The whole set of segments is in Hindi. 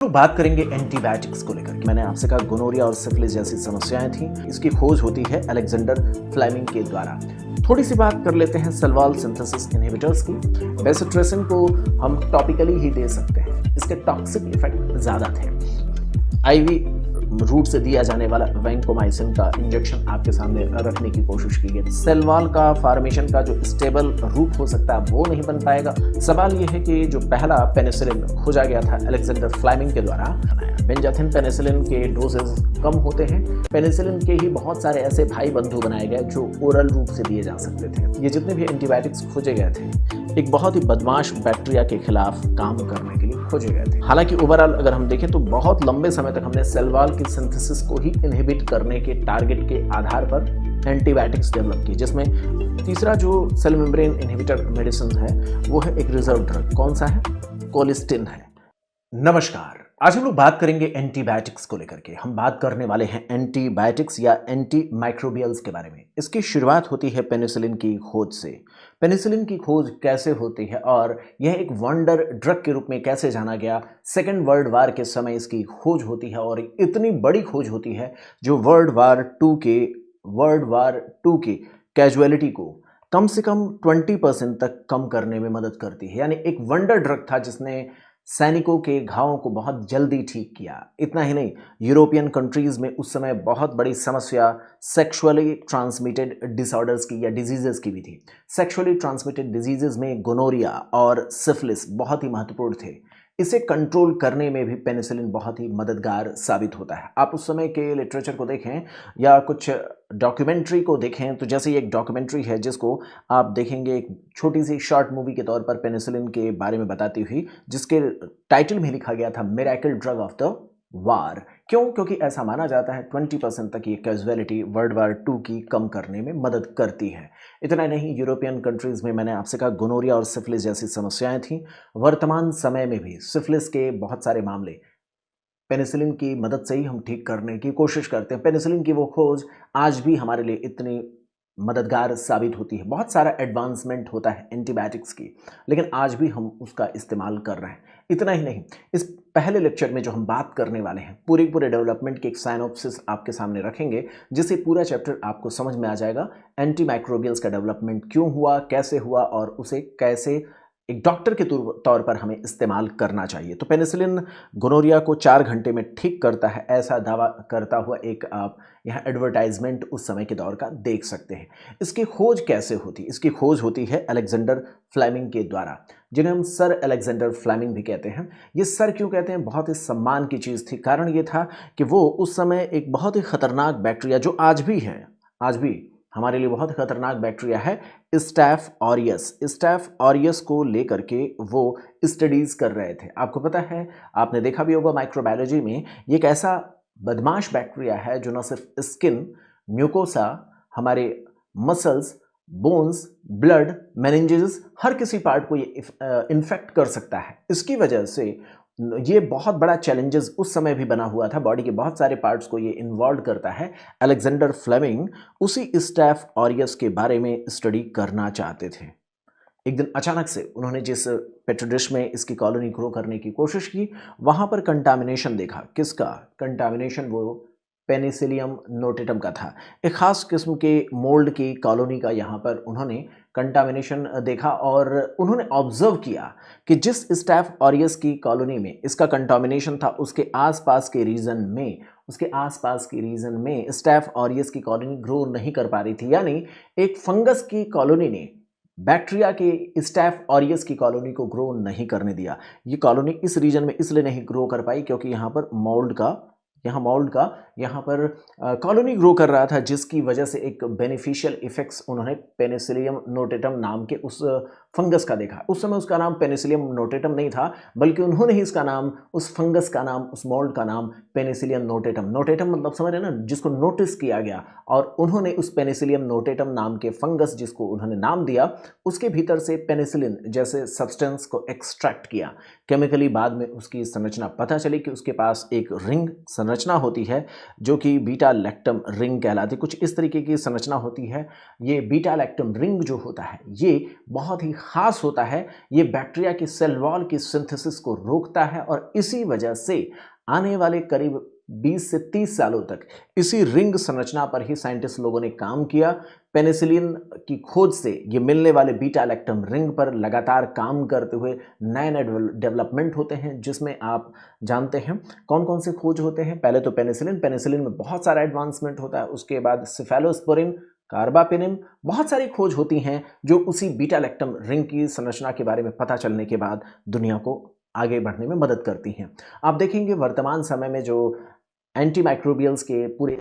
लोग बात करेंगे एंटीबायोटिक्स को लेकर। मैंने आपसे कहा गोनोरिया और सिफिलिस जैसी समस्याएं थी, इसकी खोज होती है अलेक्जेंडर फ्लेमिंग के द्वारा। थोड़ी सी बात कर लेते हैं सल्वाल सिंथेसिस इनहिबिटर्स की। बेसिट्रेसिन को हम टॉपिकली ही दे सकते हैं, इसके टॉक्सिक इफेक्ट ज़्यादा थे। आईवी रूट से दिया जाने वाला वैंकोमाइसिन का इंजेक्शन आपके सामने रखने की कोशिश की गई। सेलवाल का फॉर्मेशन का जो स्टेबल रूट हो सकता है वो नहीं बन पाएगा। सवाल ये है कि जो पहला पेनिसिलिन खोजा गया था अलेक्जेंडर फ्लेमिंग के द्वारा, बेंजाथिन पेनिसिलिन के डोजेस कम होते हैं। पेनिसिलिन के ही बहुत सारे ऐसे भाई बंधु बनाए गए जो ओरल रूट से दिए जा सकते थे। ये जितने भी एंटीबायोटिक्स खोजे गए थे एक बहुत ही बदमाश बैक्टीरिया के खिलाफ काम करने के लिए खोजे गए थे। हालांकि ओवरऑल अगर हम देखें तो बहुत लंबे समय तक हमने सेलवाल की सिंथेसिस को ही इनहिबिट करने के टारगेट के आधार पर एंटीबायोटिक्स डेवलप की, जिसमें तीसरा जो सेल मेम्ब्रेन इनहिबिटर मेडिसिन है वो है एक रिजर्व ड्रग। कौन सा है? कोलिस्टिन है। नमस्कार, आज हम लोग बात करेंगे एंटीबायोटिक्स को लेकर के। हम बात करने वाले हैं एंटीबायोटिक्स या एंटी माइक्रोबियल्स के बारे में। इसकी शुरुआत होती है पेनिसिलिन की खोज से। पेनिसिलिन की खोज कैसे होती है और यह एक वंडर ड्रग के रूप में कैसे जाना गया, सेकेंड वर्ल्ड वार के समय इसकी खोज होती है और इतनी बड़ी खोज होती है जो वर्ल्ड वार टू की कैजुअलिटी को कम से कम 20% तक कम करने में मदद करती है। यानी एक वंडर ड्रग था जिसने सैनिकों के घावों को बहुत जल्दी ठीक किया। इतना ही नहीं, यूरोपियन कंट्रीज में उस समय बहुत बड़ी समस्या सेक्सुअली ट्रांसमिटेड डिसऑर्डर्स की या डिजीजेस की भी थी। सेक्सुअली ट्रांसमिटेड डिजीजेस में गोनोरिया और सिफिलिस बहुत ही महत्वपूर्ण थे। इसे कंट्रोल करने में भी पेनिसिलिन बहुत ही मददगार साबित होता है। आप उस समय के लिटरेचर को देखें या कुछ डॉक्यूमेंट्री को देखें तो जैसे एक डॉक्यूमेंट्री है जिसको आप देखेंगे एक छोटी सी शॉर्ट मूवी के तौर पर पेनिसिलिन के बारे में बताती हुई, जिसके टाइटल में लिखा गया था miracle drug of the war. क्यों? क्योंकि ऐसा माना जाता है 20% तक ये कैजुअलिटी वर्ल्ड वार 2 की कम करने में मदद करती है। इतना नहीं, यूरोपियन कंट्रीज में मैंने आपसे कहा गोनोरिया और सिफिलिस जैसी समस्याएं थी। वर्तमान समय में भी सिफिलिस के बहुत सारे मामले पेनिसिलिन की मदद से ही हम ठीक करने की कोशिश करते हैं। पेनिसिलिन की वो खोज आज भी हमारे लिए इतनी मददगार साबित होती है। बहुत सारा एडवांसमेंट होता है एंटीबायोटिक्स की, लेकिन आज भी हम उसका इस्तेमाल कर रहे हैं। इतना ही नहीं, इस पहले लेक्चर में जो हम बात करने वाले हैं पूरे डेवलपमेंट की एक साइनॉप्सिस आपके सामने रखेंगे, जिससे पूरा चैप्टर आपको समझ में आ जाएगा। एंटी माइक्रोबियल्स का डेवलपमेंट क्यों हुआ, कैसे हुआ और उसे कैसे एक डॉक्टर के तौर पर हमें इस्तेमाल करना चाहिए। तो पेनिसिलिन गोनोरिया को 4 घंटे में ठीक करता है, ऐसा दावा करता हुआ एक आप यहाँ एडवर्टाइजमेंट उस समय के दौर का देख सकते हैं। इसकी खोज कैसे होती? इसकी खोज होती है अलेक्जेंडर फ्लेमिंग के द्वारा, जिन्हें हम सर अलेक्जेंडर फ्लेमिंग भी कहते हैं। ये सर क्यों कहते हैं? बहुत ही सम्मान की चीज़ थी। कारण ये था कि वो उस समय एक बहुत ही खतरनाक बैक्टीरिया, जो आज भी हमारे लिए बहुत खतरनाक बैक्टीरिया है, स्टैफ ऑरियस को लेकर के वो स्टडीज़ कर रहे थे। आपको पता है, आपने देखा भी होगा माइक्रोबायोलॉजी में, ये एक ऐसा बदमाश बैक्टीरिया है जो न सिर्फ स्किन, म्यूकोसा, हमारे मसल्स, बोन्स, ब्लड, मेनिंजेस, हर किसी पार्ट को ये इन्फेक्ट कर सकता है। इसकी वजह से ये बहुत बड़ा चैलेंजेस उस समय भी बना हुआ था। बॉडी के बहुत सारे पार्ट्स को ये इन्वॉल्व करता है। अलेक्जेंडर फ्लेमिंग उसी स्टैफ ऑरियस के बारे में स्टडी करना चाहते थे। एक दिन अचानक से उन्होंने जिस पेट्री डिश में इसकी कॉलोनी ग्रो करने की कोशिश की, वहाँ पर कंटामिनेशन देखा। किसका कंटामिनेशन? वो पेनिसिलियम नोटेटम का था। एक खास किस्म के मोल्ड की कॉलोनी का यहाँ पर उन्होंने कंटामिनेशन देखा और उन्होंने ऑब्जर्व किया कि जिस स्टैफ ऑरियस की कॉलोनी में इसका कंटामिनेशन था, उसके आसपास के रीजन में स्टैफ ऑरियस की कॉलोनी ग्रो नहीं कर पा रही थी। यानी एक फंगस की कॉलोनी ने बैक्टीरिया के स्टैफ ऑरियस की कॉलोनी को ग्रो नहीं करने दिया। ये कॉलोनी इस रीजन में इसलिए नहीं ग्रो कर पाई क्योंकि यहाँ पर यहाँ पर कॉलोनी ग्रो कर रहा था, जिसकी वजह से एक बेनिफिशियल इफेक्ट्स उन्होंने पेनिसिलियम नोटेटम नाम के उस फंगस का देखा। उस समय उसका नाम पेनिसिलियम नोटेटम नहीं था, बल्कि उन्होंने ही इसका नाम, उस फंगस का नाम, उस मोल्ड का नाम पेनिसिलियम नोटेटम मतलब समझ रहे ना, जिसको नोटिस किया गया, और उन्होंने उस पेनिसिलियम नोटेटम नाम के फंगस जिसको उन्होंने नाम दिया, उसके भीतर से पेनिसिलिन जैसे सब्सटेंस को एक्सट्रैक्ट किया केमिकली। बाद में उसकी संरचना पता चली कि उसके पास एक रिंग संरचना होती है जो कि बीटा लैक्टम रिंग कहलाती है। कुछ इस तरीके की संरचना होती है। ये बीटा लैक्टम रिंग जो होता है ये बहुत ही खास होता है। ये बैक्टीरिया की सेल वॉल की सिंथेसिस को रोकता है और इसी वजह से आने वाले करीब 20 से 30 सालों तक इसी रिंग संरचना पर ही साइंटिस्ट लोगों ने काम किया। पेनिसिलिन की खोज से ये मिलने वाले बीटा लैक्टम रिंग पर लगातार काम करते हुए नए नए डेवलपमेंट होते हैं, जिसमें आप जानते हैं कौन कौन से खोज होते हैं। पहले तो पेनिसिलिन में बहुत सारा एडवांसमेंट होता है। उसके बाद सिफेलोस्पोरिन, कार्बापेनिम, बहुत सारी खोज होती हैं जो उसी बीटा लैक्टम रिंग की संरचना के बारे में पता चलने के बाद दुनिया को आगे बढ़ने में मदद करती हैं। आप देखेंगे वर्तमान समय में जो एंटीमाइक्रोबियल्स के पूरे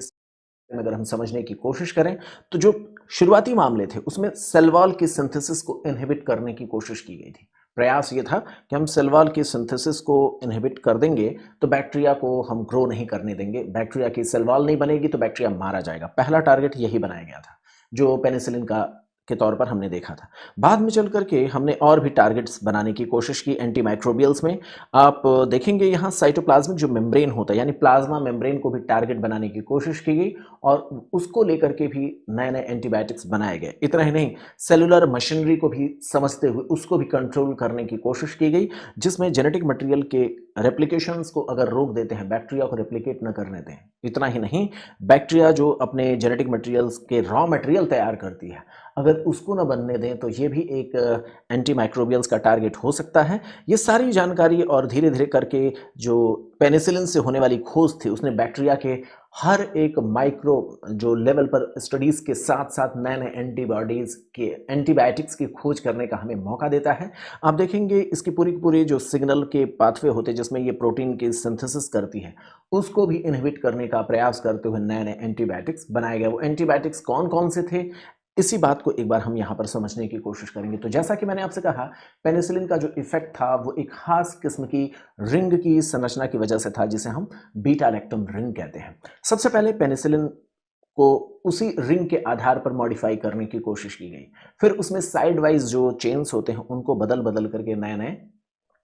में अगर हम समझने की कोशिश करें तो जो शुरुआती मामले थे उसमें सेल वॉल की सिंथेसिस को इनहिबिट करने की कोशिश की गई थी। प्रयास ये था कि हम सेल वॉल की सिंथेसिस को इनहिबिट कर देंगे तो बैक्टीरिया को हम ग्रो नहीं करने देंगे, बैक्टीरिया की सेल वॉल नहीं बनेगी तो बैक्टीरिया मारा जाएगा। पहला टारगेट यही बनाया गया था जो पेनिसिलिन का के तौर पर हमने देखा था। बाद में चल करके हमने और भी टारगेट्स बनाने की कोशिश की एंटीमाइक्रोबियल्स में। आप देखेंगे यहाँ साइटोप्लाज्मिक जो मेम्ब्रेन होता है यानी प्लाज्मा मेम्ब्रेन को भी टारगेट बनाने की कोशिश की गई और उसको लेकर के भी नए नए एंटीबायोटिक्स बनाए गए। इतना ही नहीं, सेलुलर मशीनरी को भी समझते हुए उसको भी कंट्रोल करने की कोशिश की गई, जिसमें जेनेटिक मटेरियल के रेप्लिकेशंस को अगर रोक देते हैं, बैक्टीरिया को रेप्लिकेट न करने दें। इतना ही नहीं, बैक्टीरिया जो अपने जेनेटिक मटेरियल्स के रॉ मटेरियल तैयार करती है, अगर उसको न बनने दें तो ये भी एक एंटीमाइक्रोबियल्स का टारगेट हो सकता है। ये सारी जानकारी और धीरे धीरे करके जो पेनिसिलिन से होने वाली खोज थी उसने बैक्टीरिया के हर एक माइक्रो जो लेवल पर स्टडीज़ के साथ साथ नए नए एंटीबॉडीज़ के एंटीबायोटिक्स की खोज करने का हमें मौका देता है। आप देखेंगे इसकी पूरी की पूरी जो सिग्नल के पाथवे होते हैं जिसमें ये प्रोटीन की सिंथेसिस करती है उसको भी इनहिबिट करने का प्रयास करते हुए नए नए एंटीबायोटिक्स बनाए गए। वो एंटीबायोटिक्स कौन कौन से थे, इसी बात को एक बार हम यहाँ पर समझने की कोशिश करेंगे। तो जैसा कि मैंने आपसे कहा, पेनिसिलिन का जो इफेक्ट था वो एक खास किस्म की रिंग की संरचना की वजह से था जिसे हम बीटा लैक्टम रिंग कहते हैं। सबसे पहले पेनिसिलिन को उसी रिंग के आधार पर मॉडिफाई करने की कोशिश की गई। फिर उसमें साइड वाइज जो चेन्स होते हैं उनको बदल बदल करके नए नए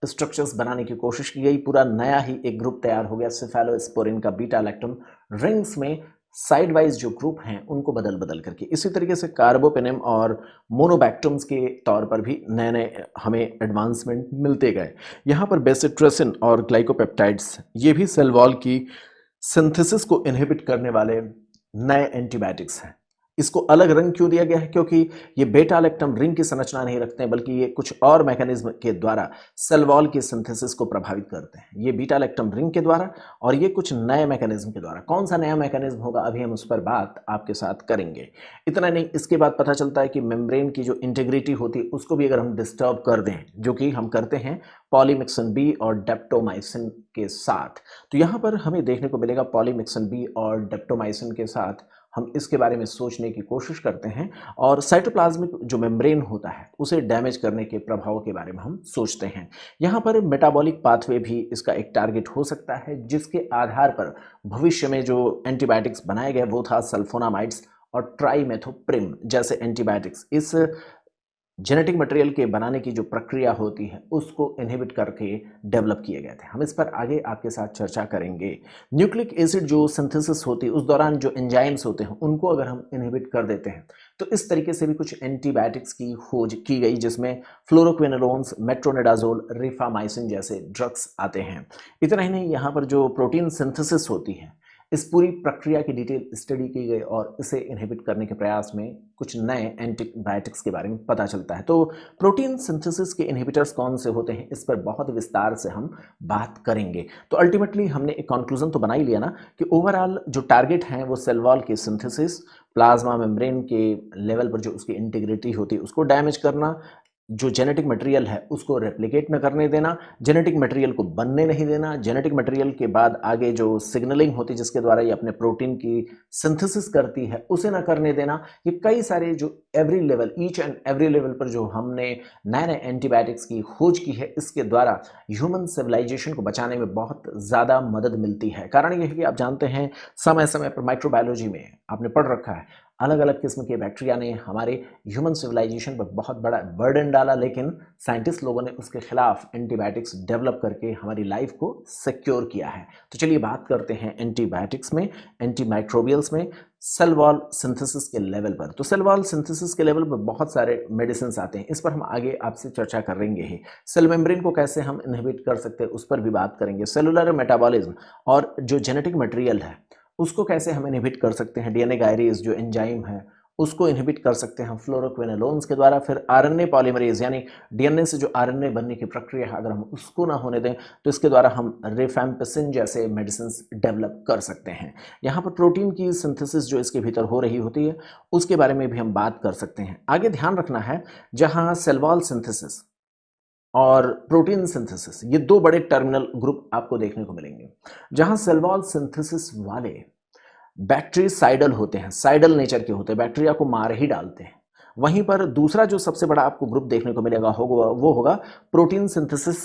स्ट्रक्चर्स बनाने की कोशिश की गई। पूरा नया ही एक ग्रुप तैयार हो गया सेफेलोस्पोरिन का बीटा लैक्टम रिंग्स में साइड वाइज जो ग्रुप हैं उनको बदल बदल करके। इसी तरीके से कार्बोपेनिम और मोनोबैक्टम्स के तौर पर भी नए नए हमें एडवांसमेंट मिलते गए। यहाँ पर बेसिट्रेसिन और ग्लाइकोपेप्टाइड्स ये भी सेल वॉल की सिंथेसिस को इनहिबिट करने वाले नए एंटीबायोटिक्स हैं। इसको अलग रंग क्यों दिया गया है? क्योंकि ये बेटा लैक्टम रिंग की संरचना नहीं रखते हैं बल्कि ये कुछ और मैकेनिज्म के द्वारा सेल वॉल की सिंथेसिस को प्रभावित करते हैं। ये बीटा लैक्टम रिंग के द्वारा और ये कुछ नए मैकेनिज्म के द्वारा। कौन सा नया मैकेनिज्म होगा अभी हम उस पर बात आपके साथ करेंगे। इतना नहीं, इसके बाद पता चलता है कि मेम्ब्रेन की जो इंटीग्रिटी होती है उसको भी अगर हम डिस्टर्ब कर दें, जो कि हम करते हैं पॉलीमिक्सन बी और डेप्टोमाइसिन के साथ, तो यहाँ पर हमें देखने को मिलेगा पॉलीमिक्सन बी और डेप्टोमाइसिन के साथ हम इसके बारे में सोचने की कोशिश करते हैं और साइटोप्लाज्मिक जो मेम्ब्रेन होता है उसे डैमेज करने के प्रभाव के बारे में हम सोचते हैं। यहाँ पर मेटाबॉलिक पाथवे भी इसका एक टारगेट हो सकता है, जिसके आधार पर भविष्य में जो एंटीबायोटिक्स बनाए गए वो था सल्फोनामाइड्स और ट्राइमेथोप्रिम जैसे एंटीबायोटिक्स। इस जेनेटिक मटेरियल के बनाने की जो प्रक्रिया होती है उसको इनहिबिट करके डेवलप किए गए थे। हम इस पर आगे आपके साथ चर्चा करेंगे। न्यूक्लिक एसिड जो सिंथेसिस होती है उस दौरान जो एंजाइम्स होते हैं उनको अगर हम इनहिबिट कर देते हैं तो इस तरीके से भी कुछ एंटीबायोटिक्स की खोज की गई, जिसमें फ्लोरोक्विनोलोन्स, मेट्रोनिडाजोल, रिफामाइसिन जैसे ड्रग्स आते हैं। इतना ही नहीं, यहाँ पर जो प्रोटीन सिंथेसिस होती है इस पूरी प्रक्रिया की डिटेल स्टडी की गई और इसे इनहिबिट करने के प्रयास में कुछ नए एंटीबायोटिक्स के बारे में पता चलता है। तो प्रोटीन सिंथेसिस के इनहिबिटर्स कौन से होते हैं इस पर बहुत विस्तार से हम बात करेंगे। तो अल्टीमेटली हमने एक कंक्लूजन तो बना ही लिया ना कि ओवरऑल जो टारगेट हैं वो सेल वॉल की सिंथेसिस, प्लाज्मा मेम्ब्रेन के लेवल पर जो उसकी इंटीग्रिटी होती है उसको डैमेज करना, जो जेनेटिक मटेरियल है उसको रेप्लिकेट न करने देना, जेनेटिक मटेरियल को बनने नहीं देना, जेनेटिक मटेरियल के बाद आगे जो सिग्नलिंग होती है जिसके द्वारा ये अपने प्रोटीन की सिंथेसिस करती है उसे ना करने देना। ये कई सारे जो every level, each and every level पर जो हमने नए नए एंटीबायोटिक्स की खोज की है इसके द्वारा ह्यूमन सिविलाइजेशन को बचाने में बहुत ज़्यादा मदद मिलती है। कारण यह है कि आप जानते हैं समय समय पर माइक्रोबायोलॉजी में आपने पढ़ रखा है, अलग अलग किस्म के बैक्टीरिया ने हमारे ह्यूमन सिविलाइजेशन पर बहुत बड़ा बर्डन डाला, लेकिन साइंटिस्ट लोगों ने उसके खिलाफ एंटीबायोटिक्स डेवलप करके हमारी लाइफ को सिक्योर किया है। तो चलिए बात करते हैं एंटीबायोटिक्स में, एंटीमाइक्रोबियल्स में, सेल वॉल सिंथेसिस के लेवल पर। तो सेल वॉल सिंथेसिस के लेवल पर बहुत सारे मेडिसिन आते हैं, इस पर हम आगे आपसे चर्चा करेंगे ही। सेल मेम्ब्रेन को कैसे हम इनहिबिट कर सकते हैं उस पर भी बात करेंगे। सेलुलर मेटाबॉलिज्म और जो जेनेटिक मटेरियल है उसको कैसे हम इनहिबिट कर सकते हैं। डीएनए गायरेज जो एंजाइम है उसको इनहिबिट कर सकते हैं फ्लोरोक्विनोलोन्स के द्वारा। फिर आरएनए पॉलीमरेज यानी डीएनए से जो आरएनए बनने की प्रक्रिया है, अगर हम उसको ना होने दें तो इसके द्वारा हम रिफैम्पिसिन जैसे मेडिसिन डेवलप कर सकते हैं। यहाँ पर प्रोटीन की सिंथेसिस जो इसके भीतर हो रही होती है उसके बारे में भी हम बात कर सकते हैं। आगे ध्यान रखना है, जहाँ सेल वॉल सिंथेसिस और प्रोटीन सिंथेसिस ये दो बड़े टर्मिनल ग्रुप आपको देखने को मिलेंगे। जहां सेल वॉल सिंथेसिस वाले बैक्टीरिसाइडल होते हैं, साइडल नेचर के होते हैं, बैक्टीरिया को मार ही डालते हैं। वहीं पर दूसरा जो सबसे बड़ा आपको ग्रुप देखने को मिलेगा वो होगा प्रोटीन सिंथेसिस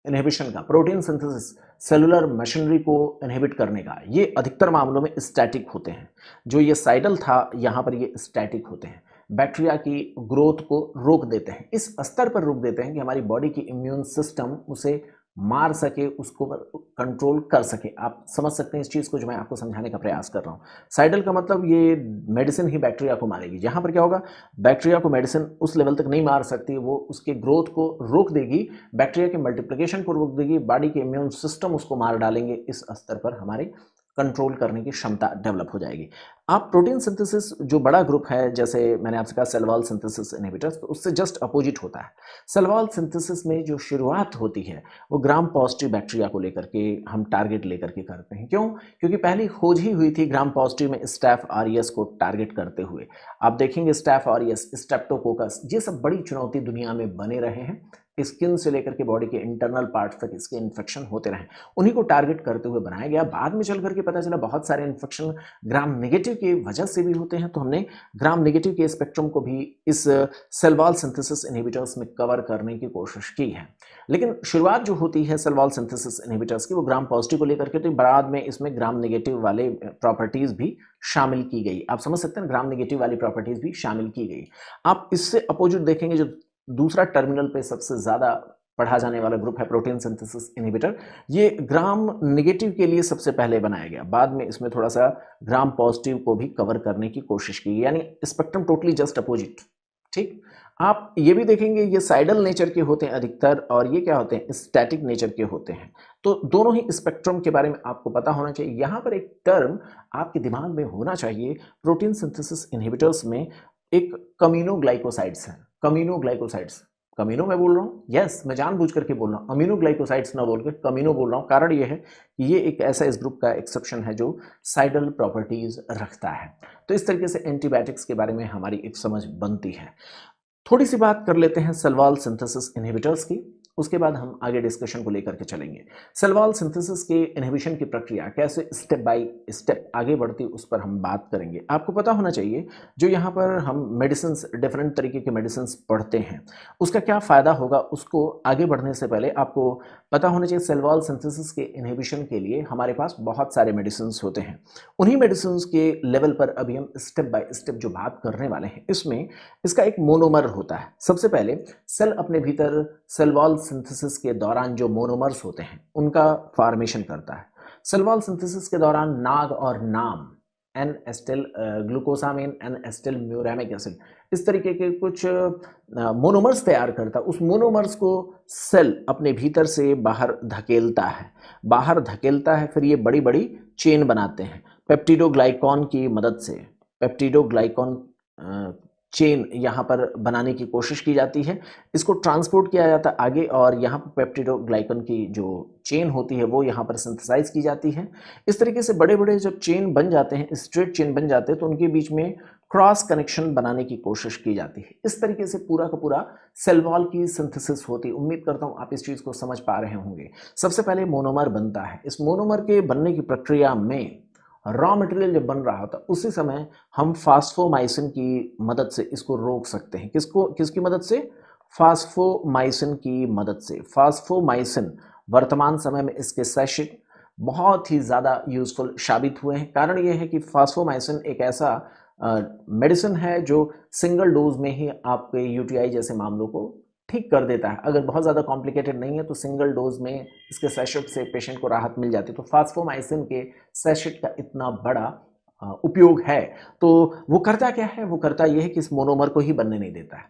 इनहिबिशन का। प्रोटीन सिंथेसिस सेलुलर मशीनरी को इनहिबिट करने का, ये अधिकतर मामलों में स्टैटिक होते हैं। जो ये साइडल था यहाँ पर ये स्टैटिक होते हैं, बैक्टीरिया की ग्रोथ को रोक देते हैं, इस स्तर पर रोक देते हैं कि हमारी बॉडी की इम्यून सिस्टम उसे मार सके, उसको कंट्रोल कर सके। आप समझ सकते हैं इस चीज़ को जो मैं आपको समझाने का प्रयास कर रहा हूँ। साइडल का मतलब ये मेडिसिन ही बैक्टीरिया को मारेगी। यहाँ पर क्या होगा, बैक्टीरिया को मेडिसिन उस लेवल तक नहीं मार सकती, वो उसके ग्रोथ को रोक देगी, बैक्टीरिया के मल्टीप्लिकेशन को रोक देगी, बॉडी के इम्यून सिस्टम उसको मार डालेंगे। इस स्तर पर हमारे कंट्रोल करने की क्षमता डेवलप हो जाएगी। आप प्रोटीन सिंथेसिस जो बड़ा ग्रुप है, जैसे मैंने आपसे कहा सेल वॉल सिंथेसिस इनहिबिटर्स, तो उससे जस्ट अपोजिट होता है। सेल वॉल सिंथेसिस में जो शुरुआत होती है वो ग्राम पॉजिटिव बैक्टीरिया को लेकर के हम टारगेट लेकर के करते हैं। क्यों? क्योंकि पहली खोज ही हुई थी ग्राम पॉजिटिव में स्टैफ ऑरियस को टारगेट करते हुए। आप देखेंगे स्टैफ ऑरियस, स्ट्रेप्टोकोकस, ये सब बड़ी चुनौती दुनिया में बने रहे हैं। स्किन से लेकर के बॉडी के इंटरनल पार्ट्स तक इसके इन्फेक्शन होते रहे, उन्हीं को टारगेट करते हुए बनाया गया। बाद में चल करके पता चला बहुत सारे इन्फेक्शन ग्राम नेगेटिव की वजह से भी होते हैं, तो हमने ग्राम नेगेटिव के स्पेक्ट्रम को भी इस सेल वॉल सिंथेसिस इनहिबिटर्स में कवर करने की कोशिश की है। लेकिन शुरुआत जो होती है सेल वॉल सिंथेसिस इनहिबिटर्स की वो ग्राम पॉजिटिव को लेकर के, तो बाद में इसमें ग्राम नेगेटिव वाले प्रॉपर्टीज भी शामिल की गई। आप समझ सकते हैं, ग्राम नेगेटिव वाली प्रॉपर्टीज भी शामिल की गई। आप इससे अपोजिट देखेंगे, जो दूसरा टर्मिनल पे सबसे ज़्यादा पढ़ा जाने वाला ग्रुप है प्रोटीन सिंथेसिस इनहिबिटर, ये ग्राम नेगेटिव के लिए सबसे पहले बनाया गया। बाद में इसमें थोड़ा सा ग्राम पॉजिटिव को भी कवर करने की कोशिश की, यानी स्पेक्ट्रम टोटली जस्ट अपोजिट। ठीक, आप ये भी देखेंगे ये साइडल नेचर के होते हैं अधिकतर, और ये क्या होते हैं, स्टैटिक नेचर के होते हैं। तो दोनों ही स्पेक्ट्रम के बारे में आपको पता होना चाहिए। यहाँ पर एक टर्म आपके दिमाग में होना चाहिए, प्रोटीन सिंथेसिस इनहिबिटर्स में एक कम्यूनोग्लाइकोसाइड्स हैं। कम्यूनोग्लाइकोसाइड्स, कमीनो मैं बोल रहा हूँ, यस मैं जानबूझ करके बोल रहा हूँ, अमीनोग्लाइकोसाइड्स ना बोल के कमीनो बोल रहा हूँ। कारण ये है कि ये एक ऐसा इस ग्रुप का एक्सेप्शन है जो साइडल प्रॉपर्टीज रखता है। तो इस तरीके से एंटीबायोटिक्स के बारे में हमारी एक समझ बनती है। थोड़ी सी बात कर लेते हैं सेल वॉल सिंथेसिस इनहिबिटर्स की, उसके बाद हम आगे डिस्कशन को लेकर के चलेंगे। सेल वॉल सिंथेसिस के इनहिबिशन की प्रक्रिया कैसे स्टेप बाय स्टेप आगे बढ़ती उस पर हम बात करेंगे। आपको पता होना चाहिए, जो यहाँ पर हम मेडिसिन, डिफरेंट तरीके के मेडिसिन पढ़ते हैं, उसका क्या फ़ायदा होगा, उसको आगे बढ़ने से पहले आपको पता होना चाहिए सेल वॉल सिंथेसिस के इनहिबिशन के लिए हमारे पास बहुत सारे मेडिसिन होते हैं। उन्हीं मेडिसिन के लेवल पर अभी हम स्टेप बाय स्टेप जो बात करने वाले हैं, इसमें इसका एक मोनोमर होता है। सबसे पहले सेल अपने भीतर सेल वॉल सिंथेसिस के दौरान जो मोनोमर्स होते हैं उनका फॉर्मेशन करता है। सेल वॉल सिंथेसिस के दौरान नाग और NAM, N acetyl glucosamine, N acetyl muramic acid, इस तरीके के कुछ मोनोमर्स तैयार करता है। उस मोनोमर्स को सेल अपने भीतर से बाहर धकेलता है, फिर ये बड़ी बड़ी चेन बनाते हैं पेप्टिडोग्लाइकॉन की मदद से। पेप्टिडोग्लाइकॉन चेन यहाँ पर बनाने की कोशिश की जाती है, इसको ट्रांसपोर्ट किया जाता है आगे, और यहाँ पर पेप्टिडोग्लाइकन की जो चेन होती है वो यहाँ पर सिंथेसाइज की जाती है। इस तरीके से बड़े बड़े जब चेन बन जाते हैं, स्ट्रेट चेन बन जाते हैं, तो उनके बीच में क्रॉस कनेक्शन बनाने की कोशिश की जाती है। इस तरीके से पूरा का पूरा सेल वॉल की सिंथेसिस होती है। उम्मीद करता हूँ आप इस चीज़ को समझ पा रहे होंगे। सबसे पहले मोनोमर बनता है। इस मोनोमर के बनने की प्रक्रिया में रॉ मटेरियल जब बन रहा होता है उसी समय हम फास्फोमाइसिन की मदद से इसको रोक सकते हैं। किसकी मदद से? फास्फोमाइसिन की मदद से। फास्फोमाइसिन वर्तमान समय में इसके सैशिट बहुत ही ज़्यादा यूजफुल साबित हुए हैं। कारण यह है कि फास्फोमाइसिन एक ऐसा मेडिसिन है जो सिंगल डोज में ही आपके यूटीआई जैसे मामलों को ठीक कर देता है। अगर बहुत ज़्यादा कॉम्प्लिकेटेड नहीं है तो सिंगल डोज में इसके सैशेट से पेशेंट को राहत मिल जाती है। तो फास्फोमाइसिन के सैशेट का इतना बड़ा उपयोग है। तो वो करता क्या है, वो करता ये है कि इस मोनोमर को ही बनने नहीं देता है।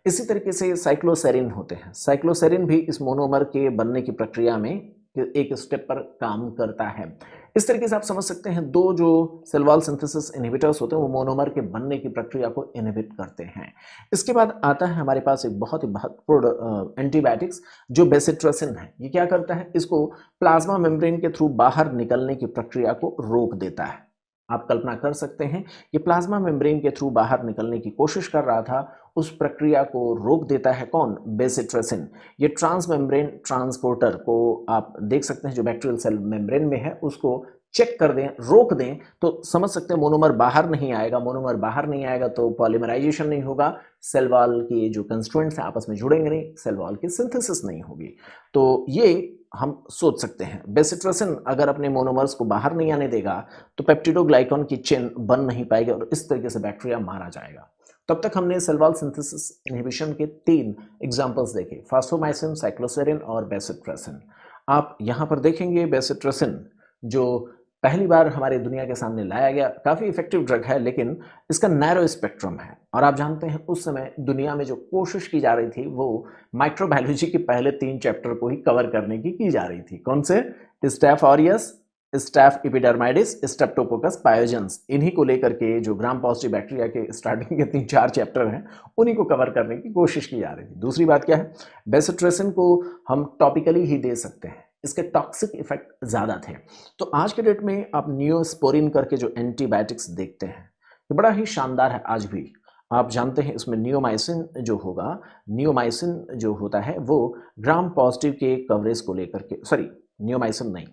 इसी तरीके से साइक्लोसेरिन होते हैं, साइक्लोसेरिन भी इस मोनोमर के बनने की प्रक्रिया में एक स्टेप पर काम करता है। इस तरीके से आप समझ सकते हैं दो जो सेल वॉल सिंथेसिस इनहिबिटर्स होते हैं वो मोनोमर के बनने की प्रक्रिया को इनहिबिट करते हैं। इसके बाद आता है हमारे पास एक बहुत ही महत्वपूर्ण एंटीबायोटिक्स जो बेसिट्रेसिन है। ये क्या करता है, इसको प्लाज्मा मेम्ब्रेन के थ्रू बाहर निकलने की प्रक्रिया को रोक देता है। आप कल्पना कर सकते हैं कि प्लाज्मा मेम्ब्रेन के थ्रू बाहर निकलने की कोशिश कर रहा था, उस प्रक्रिया को रोक देता है कौन, बेसिट्रेसिन। ये ट्रांस मेम्ब्रेन ट्रांसपोर्टर को आप देख सकते हैं जो बैक्टीरियल सेल मेम्ब्रेन में है उसको चेक कर दें, रोक दें तो समझ सकते हैं मोनोमर बाहर नहीं आएगा। मोनोमर बाहर नहीं आएगा तो पॉलीमराइजेशन नहीं होगा, सेल वॉल की जो कंस्ट्रूएंट्स हैं आपस में जुड़ेंगे नहीं, सेल वॉल की सिंथेसिस नहीं होगी। तो ये हम सोच सकते हैं बेसिट्रेसिन अगर अपने मोनोमर्स को बाहर नहीं आने देगा तो पेप्टिडोग्लाइकॉन की चेन बन नहीं पाएगी और इस तरीके से बैक्टीरिया मारा जाएगा। तब तक हमने सेल वॉल सिंथेसिस इनहिबिशन के 3 एग्जांपल्स देखे, फास्फोमाइसिन, साइक्लोसेरिन और बेसिट्रेसिन। आप यहाँ पर देखेंगे बेसिट्रेसिन जो पहली बार हमारे दुनिया के सामने लाया गया, काफ़ी इफेक्टिव ड्रग है लेकिन इसका नैरो स्पेक्ट्रम है। और आप जानते हैं उस समय दुनिया में जो कोशिश की जा रही थी वो माइक्रोबायोलॉजी के पहले 3 चैप्टर को ही कवर करने की जा रही थी। कौन से, staph aureus, staph epidermidis, streptococcus pyogenes, इन्हीं को लेकर के जो ग्राम पॉजिटिव बैक्टीरिया के स्टार्टिंग के 3-4 चैप्टर हैं उन्हीं को कवर करने की कोशिश की जा रही थी। दूसरी बात क्या है, बेसिट्रेसिन को हम टॉपिकली ही दे सकते हैं, इसके टॉक्सिक इफेक्ट ज़्यादा थे। तो आज के डेट में आप नियोस्पोरिन करके जो एंटीबायोटिक्स देखते हैं ये बड़ा ही शानदार है आज भी। आप जानते हैं इसमें नियोमाइसिन जो होगा, नियोमाइसिन जो होता है वो ग्राम पॉजिटिव के कवरेज को लेकर के, सॉरी नियोमाइसिन नहीं,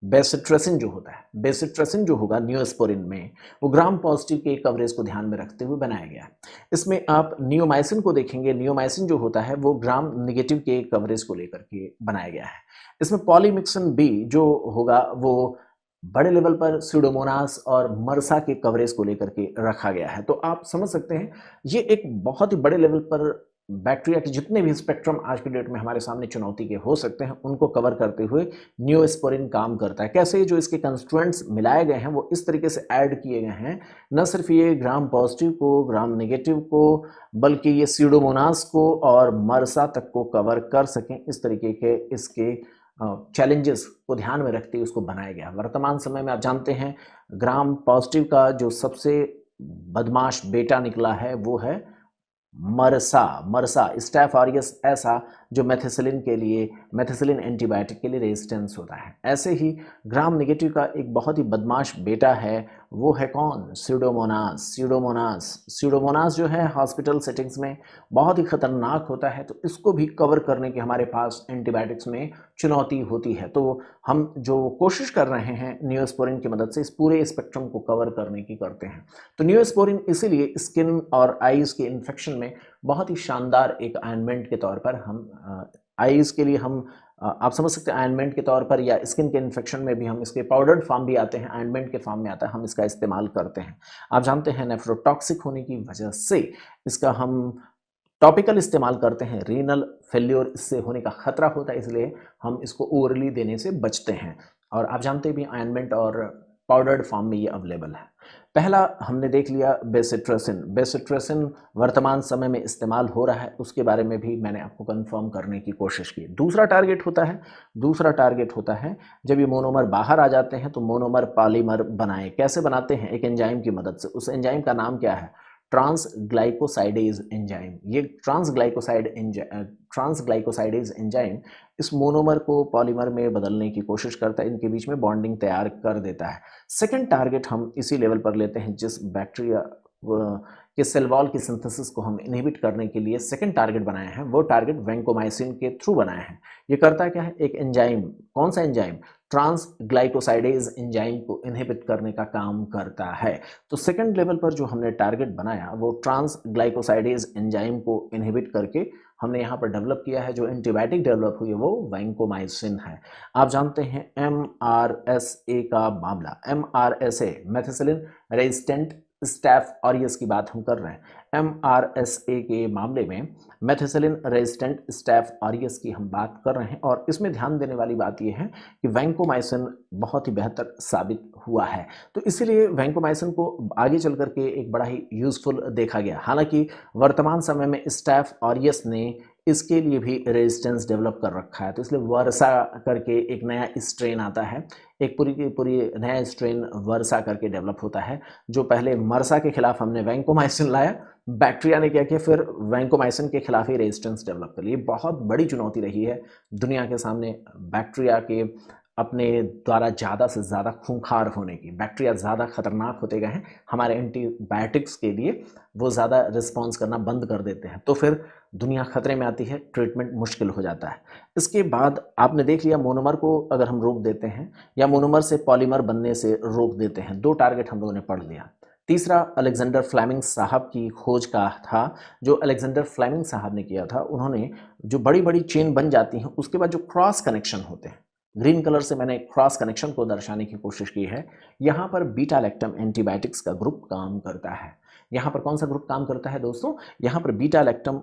बेसिट्रेसिन जो होता है, बेसिट्रेसिन जो होगा नियोस्पोरिन में वो ग्राम पॉजिटिव के कवरेज को ध्यान में रखते हुए बनाया गया है। इसमें आप नियोमाइसिन को देखेंगे, नियोमाइसिन जो होता है वो ग्राम नेगेटिव के कवरेज को लेकर के बनाया गया है। इसमें पॉलीमिक्सिन बी जो होगा वो बड़े लेवल पर स्यूडोमोनास और मरसा के कवरेज को लेकर के रखा गया है। तो आप समझ सकते हैं ये एक बहुत ही बड़े लेवल पर बैक्टीरिया के जितने भी स्पेक्ट्रम आज की डेट में हमारे सामने चुनौती के हो सकते हैं उनको कवर करते हुए नियोस्पोरिन काम करता है। कैसे, जो इसके कंस्टिट्यूएंट्स मिलाए गए हैं वो इस तरीके से ऐड किए गए हैं, न सिर्फ ये ग्राम पॉजिटिव को, ग्राम नेगेटिव को, बल्कि ये स्यूडोमोनास को और मरसा तक को कवर कर सकें, इस तरीके के इसके चैलेंजेस को ध्यान में रखते हुए उसको बनाया गया। वर्तमान समय में आप जानते हैं ग्राम पॉजिटिव का जो सबसे बदमाश बेटा निकला है वो है मरसा, मरसा स्टैफ ऑरियस ऐसा जो मेथिसिलिन के लिए, मेथिसिलिन एंटीबायोटिक के लिए रेजिस्टेंस होता है। ऐसे ही ग्राम नेगेटिव का एक बहुत ही बदमाश बेटा है वो है कौन, स्यूडोमोनास। स्यूडोमोनास, स्यूडोमोनास जो है हॉस्पिटल सेटिंग्स में बहुत ही खतरनाक होता है, तो इसको भी कवर करने की हमारे पास एंटीबायोटिक्स में चुनौती होती है। तो हम जो कोशिश कर रहे हैं नियोस्पोरिन की मदद से इस पूरे स्पेक्ट्रम को कवर करने की करते हैं। तो नियोस्पोरिन इसीलिए स्किन और आईज के इन्फेक्शन में बहुत ही शानदार एक आयनमेंट के तौर पर हम आईज के लिए हम आप समझ सकते हैं आयनमेंट के तौर पर, या स्किन के इन्फेक्शन में भी हम इसके पाउडर्ड फॉर्म भी आते हैं, आयनमेंट के फॉर्म में आता है, हम इसका इस्तेमाल करते हैं। आप जानते हैं नेफ्रोटॉक्सिक होने की वजह से इसका हम टॉपिकल इस्तेमाल करते हैं, रीनल फेल्योर इससे होने का खतरा होता है इसलिए हम इसको ओरली देने से बचते हैं। और आप जानते भी आयनमेंट और पाउडर्ड फॉर्म में ये अवेलेबल है। पहला हमने देख लिया बेसिट्रेसिन। बेसिट्रेसिन वर्तमान समय में इस्तेमाल हो रहा है, उसके बारे में भी मैंने आपको कंफर्म करने की कोशिश की। दूसरा टारगेट होता है जब ये मोनोमर बाहर आ जाते हैं तो मोनोमर पॉलीमर बनाए। कैसे बनाते हैं, एक एंजाइम की मदद से। उस एंजाइम का नाम क्या है, ट्रांसग्लाइकोसाइडेज एंजाइम। ये ट्रांसग्लाइकोसाइडेज एंजाइम इस मोनोमर को पॉलीमर में बदलने की कोशिश करता है, इनके बीच में बॉन्डिंग तैयार कर देता है। सेकंड टारगेट हम इसी लेवल पर लेते हैं, जिस बैक्टीरिया के सेल वॉल की सिंथेसिस को हम इनहिबिट करने के लिए सेकंड टारगेट बनाए हैं, वो टारगेट वैंकोमाइसिन के थ्रू बनाए हैं। ये करता क्या है, एक एंजाइम, कौन सा एंजाइम, ट्रांसग्लाइकोसाइडेज एंजाइम को इनहिबिट करने का काम करता है। तो सेकंड लेवल पर जो हमने टारगेट बनाया वो ट्रांसग्लाइकोसाइडेज एंजाइम को इनहिबिट करके हमने यहाँ पर डेवलप किया है। जो एंटीबायोटिक डेवलप हुई है वो वैंकोमाइसिन है। आप जानते हैं MRSA का मामला, MRSA methicillin resistant staph aureus की बात हम कर रहे हैं, MRSA के मामले में मेथिसिलिन रेजिस्टेंट स्टैफ ऑरियस की हम बात कर रहे हैं। और इसमें ध्यान देने वाली बात यह है कि वैंकोमाइसिन बहुत ही बेहतर साबित हुआ है, तो इसीलिए वैंकोमाइसिन को आगे चल करके एक बड़ा ही यूजफुल देखा गया। हालांकि वर्तमान समय में स्टैफ ऑरियस ने इसके लिए भी रेजिस्टेंस डेवलप कर रखा है, तो इसलिए वर्सा करके एक नया स्ट्रेन आता है, एक पूरी की पूरी नया स्ट्रेन वर्सा करके डेवलप होता है। जो पहले मर्सा के खिलाफ हमने वैंकोमाइसिन लाया, बैक्टीरिया ने क्या किया, फिर वैंकोमाइसिन के खिलाफ ही रेजिस्टेंस डेवलप कर लिया। बहुत बड़ी चुनौती रही है दुनिया के सामने बैक्टीरिया के अपने द्वारा ज़्यादा से ज़्यादा खूंखार होने की। बैक्टीरिया ज़्यादा खतरनाक होते गए हैं हमारे एंटीबायोटिक्स के लिए, वो ज़्यादा रिस्पॉन्स करना बंद कर देते हैं, तो फिर दुनिया खतरे में आती है, ट्रीटमेंट मुश्किल हो जाता है। इसके बाद आपने देख लिया, मोनोमर को अगर हम रोक देते हैं या मोनोमर से पॉलीमर बनने से रोक देते हैं, दो टारगेट हम लोगों ने पढ़ लिया। तीसरा अलेक्जेंडर फ्लेमिंग साहब की खोज का था, जो अलेक्जेंडर फ्लेमिंग साहब ने किया था। उन्होंने जो बड़ी बड़ी चेन बन जाती हैं उसके बाद जो क्रॉस कनेक्शन होते हैं, ग्रीन कलर से मैंने क्रॉस कनेक्शन को दर्शाने की कोशिश की है। यहाँ पर बीटा लैक्टम एंटीबायोटिक्स का ग्रुप काम करता है। यहाँ पर कौन सा ग्रुप काम करता है दोस्तों? यहाँ पर बीटा लैक्टम,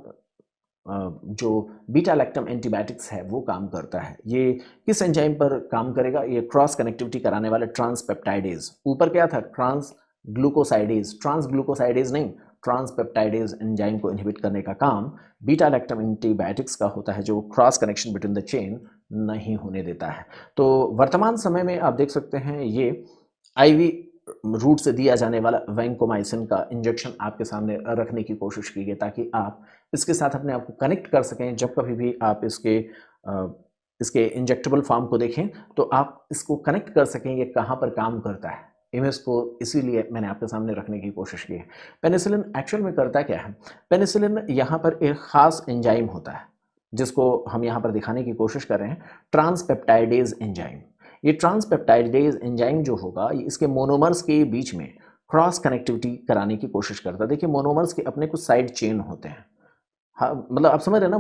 जो बीटा लैक्टम एंटीबायोटिक्स है वो काम करता है। ये किस एंजाइम पर काम करेगा? ये क्रॉस कनेक्टिविटी कराने वाले ट्रांसपेप्टाइडेज, ऊपर क्या था, ट्रांसग्लूकोसाइडेज, ट्रांसग्लूकोसाइडेज नहीं, ट्रांसपेप्टाइडेज एंजाइम को इनहिबिट करने का काम बीटा लैक्टम एंटीबायोटिक्स का होता है, जो cross connection between the chain नहीं होने देता है। तो वर्तमान समय में आप देख सकते हैं ये आईवी रूट से दिया जाने वाला वैंकोमाइसिन का इंजेक्शन आपके सामने रखने की कोशिश की गई, ताकि आप इसके साथ अपने आप को कनेक्ट कर सकें। जब कभी भी आप इसके इंजेक्टेबल फॉर्म को देखें तो आप इसको कनेक्ट कर सकें ये कहाँ पर काम करता है। इमेज को इसीलिए मैंने आपके सामने रखने की कोशिश की है। पेनिसिलिन एक्चुअल में करता क्या है? पेनिसिलिन यहाँ पर एक खास एंजाइम होता है जिसको हम यहाँ पर दिखाने की कोशिश कर रहे हैं, ट्रांसपेप्टाइडेज एंजाइम। ये ट्रांसपेप्टाइडेज एंजाइम जो होगा, ये इसके मोनोमर्स के बीच में क्रॉस कनेक्टिविटी कराने की कोशिश करता है। देखिए, मोनोमर्स के अपने कुछ साइड चेन होते हैं। हाँ, मतलब आप समझ रहे हैं ना,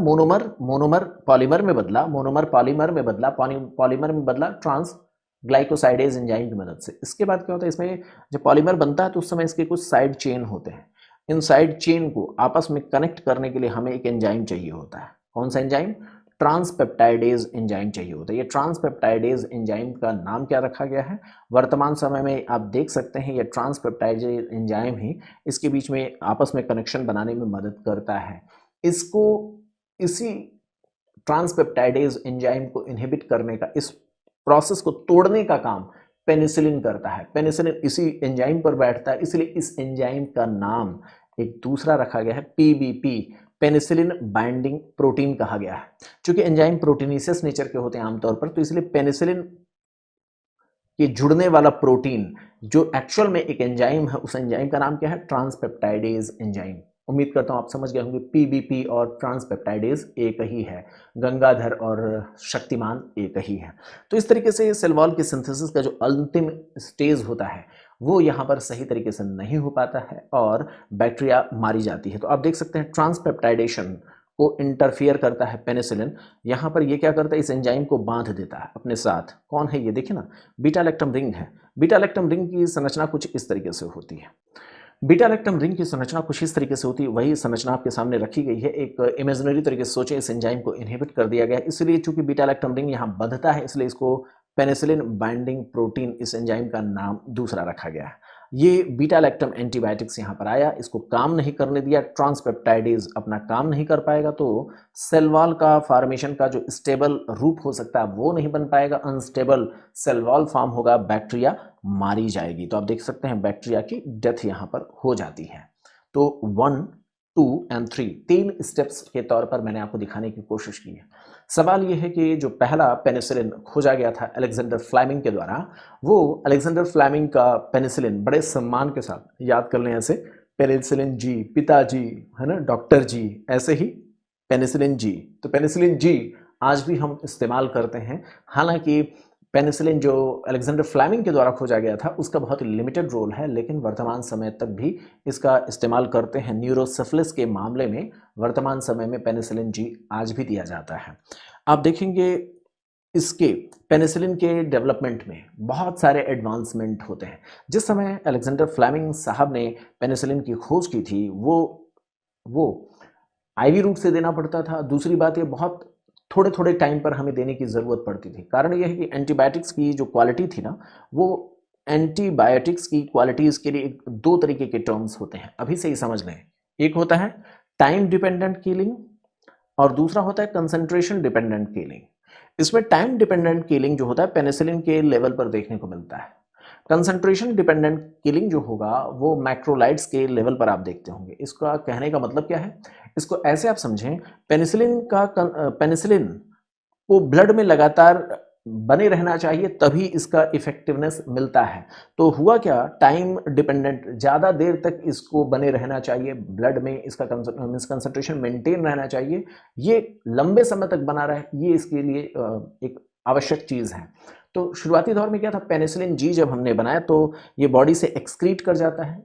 मोनोमर पॉलीमर में बदला, मोनोमर पॉलीमर में बदला, पॉलीमर में बदला ट्रांस ग्लाइकोसाइडेज एंजाइम की मदद से। इसके बाद क्या होता है, इसमें जब पॉलीमर बनता है तो उस समय इसके कुछ साइड चेन होते हैं। इन साइड चेन को आपस में कनेक्ट करने के लिए हमें एक एंजाइम चाहिए होता है। कौन सा एंजाइम? ट्रांसपेप्टाइडेज एंजाइम चाहिए होता है। ये ट्रांसपेप्टाइडेज एंजाइम का नाम क्या रखा गया है? वर्तमान समय में आप देख सकते हैं ये ट्रांसपेप्टाइडेज एंजाइम ही इसके बीच में आपस में कनेक्शन बनाने में मदद करता है। इसको, इसी ट्रांसपेप्टाइडेज एंजाइम को इनहिबिट करने का, इस प्रोसेस को तोड़ने का काम पेनिसिलिन करता है। पेनिसिलिन इसी एंजाइम पर बैठता है, इसलिए इस एंजाइम का नाम एक दूसरा रखा गया है, पीबीपी, पेनिसिलिन बाइंडिंग प्रोटीन कहा गया है। क्योंकि एंजाइम प्रोटीनियस नेचर के होते हैं आमतौर पर, तो इसलिए पेनिसिलिन के जुड़ने वाला प्रोटीन जो एक्चुअल में एक एंजाइम है, उस एंजाइम का नाम क्या है? ट्रांसपेप्टाइडेज एंजाइम। उम्मीद करता हूं आप समझ गए होंगे, पीबीपी और ट्रांसपेप्टाइडेज एक ही है, गंगाधर और शक्तिमान एक ही है। तो इस तरीके से सेल वॉल की सिंथेसिस का जो अंतिम स्टेज होता है वो यहाँ पर सही तरीके से नहीं हो पाता है और बैक्टीरिया मारी जाती है। तो आप देख सकते हैं ट्रांसपेप्टाइडेशन को इंटरफियर करता है पेनिसिलिन। यहाँ पर ये क्या करता है, इस एंजाइम को बांध देता है अपने साथ। कौन है ये? देखिए ना, बीटा लैक्टम रिंग है। बीटा लैक्टम रिंग की संरचना कुछ इस तरीके से होती है। बीटा लैक्टम रिंग की संरचना कुछ इस तरीके से होती है, वही संरचना आपके सामने रखी गई है। एक इमेजिनरी तरीके से सोचें, इस एंजाइम को इनहिबिट कर दिया गया है, इसलिए चूंकि बीटा लैक्टम रिंग यहाँ बंधता है, इसलिए इसको पेनिसिलिन बाइंडिंग प्रोटीन, इस एंजाइम का नाम दूसरा रखा गया है। ये बीटा लैक्टम एंटीबायोटिक्स यहाँ पर आया, इसको काम नहीं करने दिया, ट्रांसपेप्टाइडेज अपना काम नहीं कर पाएगा, तो सेल वॉल का फॉर्मेशन का जो स्टेबल रूप हो सकता है वो नहीं बन पाएगा, अनस्टेबल सेल वॉल फॉर्म होगा, बैक्टीरिया मारी जाएगी। तो आप देख सकते हैं बैक्टीरिया की डेथ यहाँ पर हो जाती है। तो 1, 2 एंड 3 तीन स्टेप्स के तौर पर मैंने आपको दिखाने की कोशिश की है। सवाल यह है कि जो पहला पेनिसिलिन खोजा गया था अलेक्जेंडर फ्लेमिंग के द्वारा, वो अलेक्जेंडर फ्लेमिंग का पेनिसिलिन बड़े सम्मान के साथ याद कर लें, ऐसे पेनिसिलिन जी, पिताजी, है ना, डॉक्टर जी, ऐसे ही पेनिसिलिन जी। तो पेनिसिलिन जी आज भी हम इस्तेमाल करते हैं। हालांकि पेनिसिलिन जो अलेक्जेंडर फ्लेमिंग के द्वारा खोजा गया था उसका बहुत ही लिमिटेड रोल है, लेकिन वर्तमान समय तक भी इसका इस्तेमाल करते हैं। न्यूरोसिफिलिस के मामले में वर्तमान समय में पेनिसिलिन जी आज भी दिया जाता है। आप देखेंगे इसके पेनिसिलिन के डेवलपमेंट में बहुत सारे एडवांसमेंट होते हैं। जिस समय अलेक्जेंडर फ्लेमिंग साहब ने पेनिसिलिन की खोज की थी वो आईवी रूट से देना पड़ता था। दूसरी बात ये बहुत थोड़े थोड़े टाइम पर हमें देने की ज़रूरत पड़ती थी। कारण यह है कि एंटीबायोटिक्स की जो क्वालिटी थी ना, वो एंटीबायोटिक्स की क्वालिटीज़ के लिए दो तरीके के टर्म्स होते हैं, अभी से ही समझ लें। एक होता है टाइम डिपेंडेंट किलिंग और दूसरा होता है कंसंट्रेशन डिपेंडेंट किलिंग। इसमें टाइम डिपेंडेंट किलिंग जो होता है पेनिसिलिन के लेवल पर देखने को मिलता है। कंसंट्रेशन डिपेंडेंट किलिंग जो होगा वो मैक्रोलाइड्स के लेवल पर आप देखते होंगे। इसका कहने का मतलब क्या है, इसको ऐसे आप समझें, पेनिसिलिन को ब्लड में लगातार बने रहना चाहिए, तभी इसका इफेक्टिवनेस मिलता है। तो हुआ क्या, टाइम डिपेंडेंट, ज़्यादा देर तक इसको बने रहना चाहिए ब्लड में, इसका कंसंट्रेशन मेंटेन रहना चाहिए, ये लंबे समय तक बना रहे, ये इसके लिए एक आवश्यक चीज़ है। तो शुरुआती दौर में क्या था, पेनिसिलिन जी जब हमने बनाया तो ये बॉडी से एक्सक्रीट कर जाता है,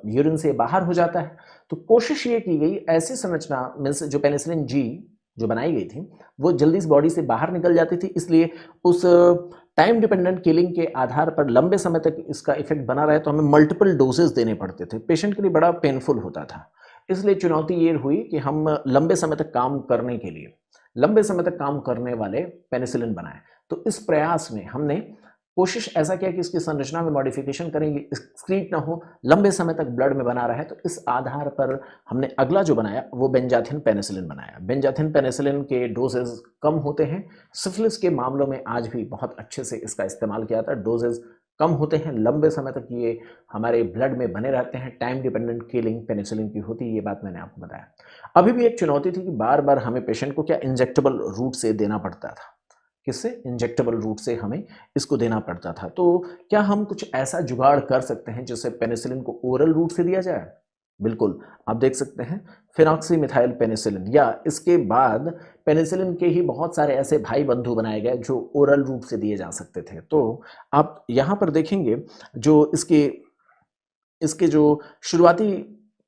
यूरिन से बाहर हो जाता है। तो कोशिश ये की गई ऐसी संरचना मीन्स जो पेनिसिलिन जी जो बनाई गई थी वो जल्दी इस बॉडी से बाहर निकल जाती थी, इसलिए उस टाइम डिपेंडेंट किलिंग के आधार पर लंबे समय तक इसका इफेक्ट बना रहे तो हमें मल्टीपल डोजेस देने पड़ते थे। पेशेंट के लिए बड़ा पेनफुल होता था। इसलिए चुनौती ये हुई कि हम लंबे समय तक काम करने के लिए लंबे समय तक काम करने वाले पेनिसिलिन बनाए। तो इस प्रयास में हमने कोशिश ऐसा किया कि इसकी संरचना में मॉडिफिकेशन करेंगे, एक्सक्रीट ना हो, लंबे समय तक ब्लड में बना रहे। तो इस आधार पर हमने अगला जो बनाया वो बेंजाथिन पेनिसिलिन बनाया। बेंजाथिन पेनिसिलिन के डोजेज कम होते हैं। सिफिलिस के मामलों में आज भी बहुत अच्छे से इसका इस्तेमाल किया जाता है। डोजेज कम होते हैं, लंबे समय तक ये हमारे ब्लड में बने रहते हैं। टाइम डिपेंडेंट किलिंग पेनिसिलिन की होती है, ये बात मैंने आपको बताया। अभी भी एक चुनौती थी कि बार बार हमें पेशेंट को क्या इंजेक्टेबल रूट से देना पड़ता था। किससे? इंजेक्टेबल रूट से हमें इसको देना पड़ता था। तो क्या हम कुछ ऐसा जुगाड़ कर सकते हैं जिससे पेनिसिलिन को ओरल रूट से दिया जाए? बिल्कुल, आप देख सकते हैं फिनॉक्सीमिथाइल पेनिसिलिन, या इसके बाद पेनिसिलिन के ही बहुत सारे ऐसे भाई बंधु बनाए गए जो ओरल रूट से दिए जा सकते थे। तो आप यहाँ पर देखेंगे जो इसके इसके जो शुरुआती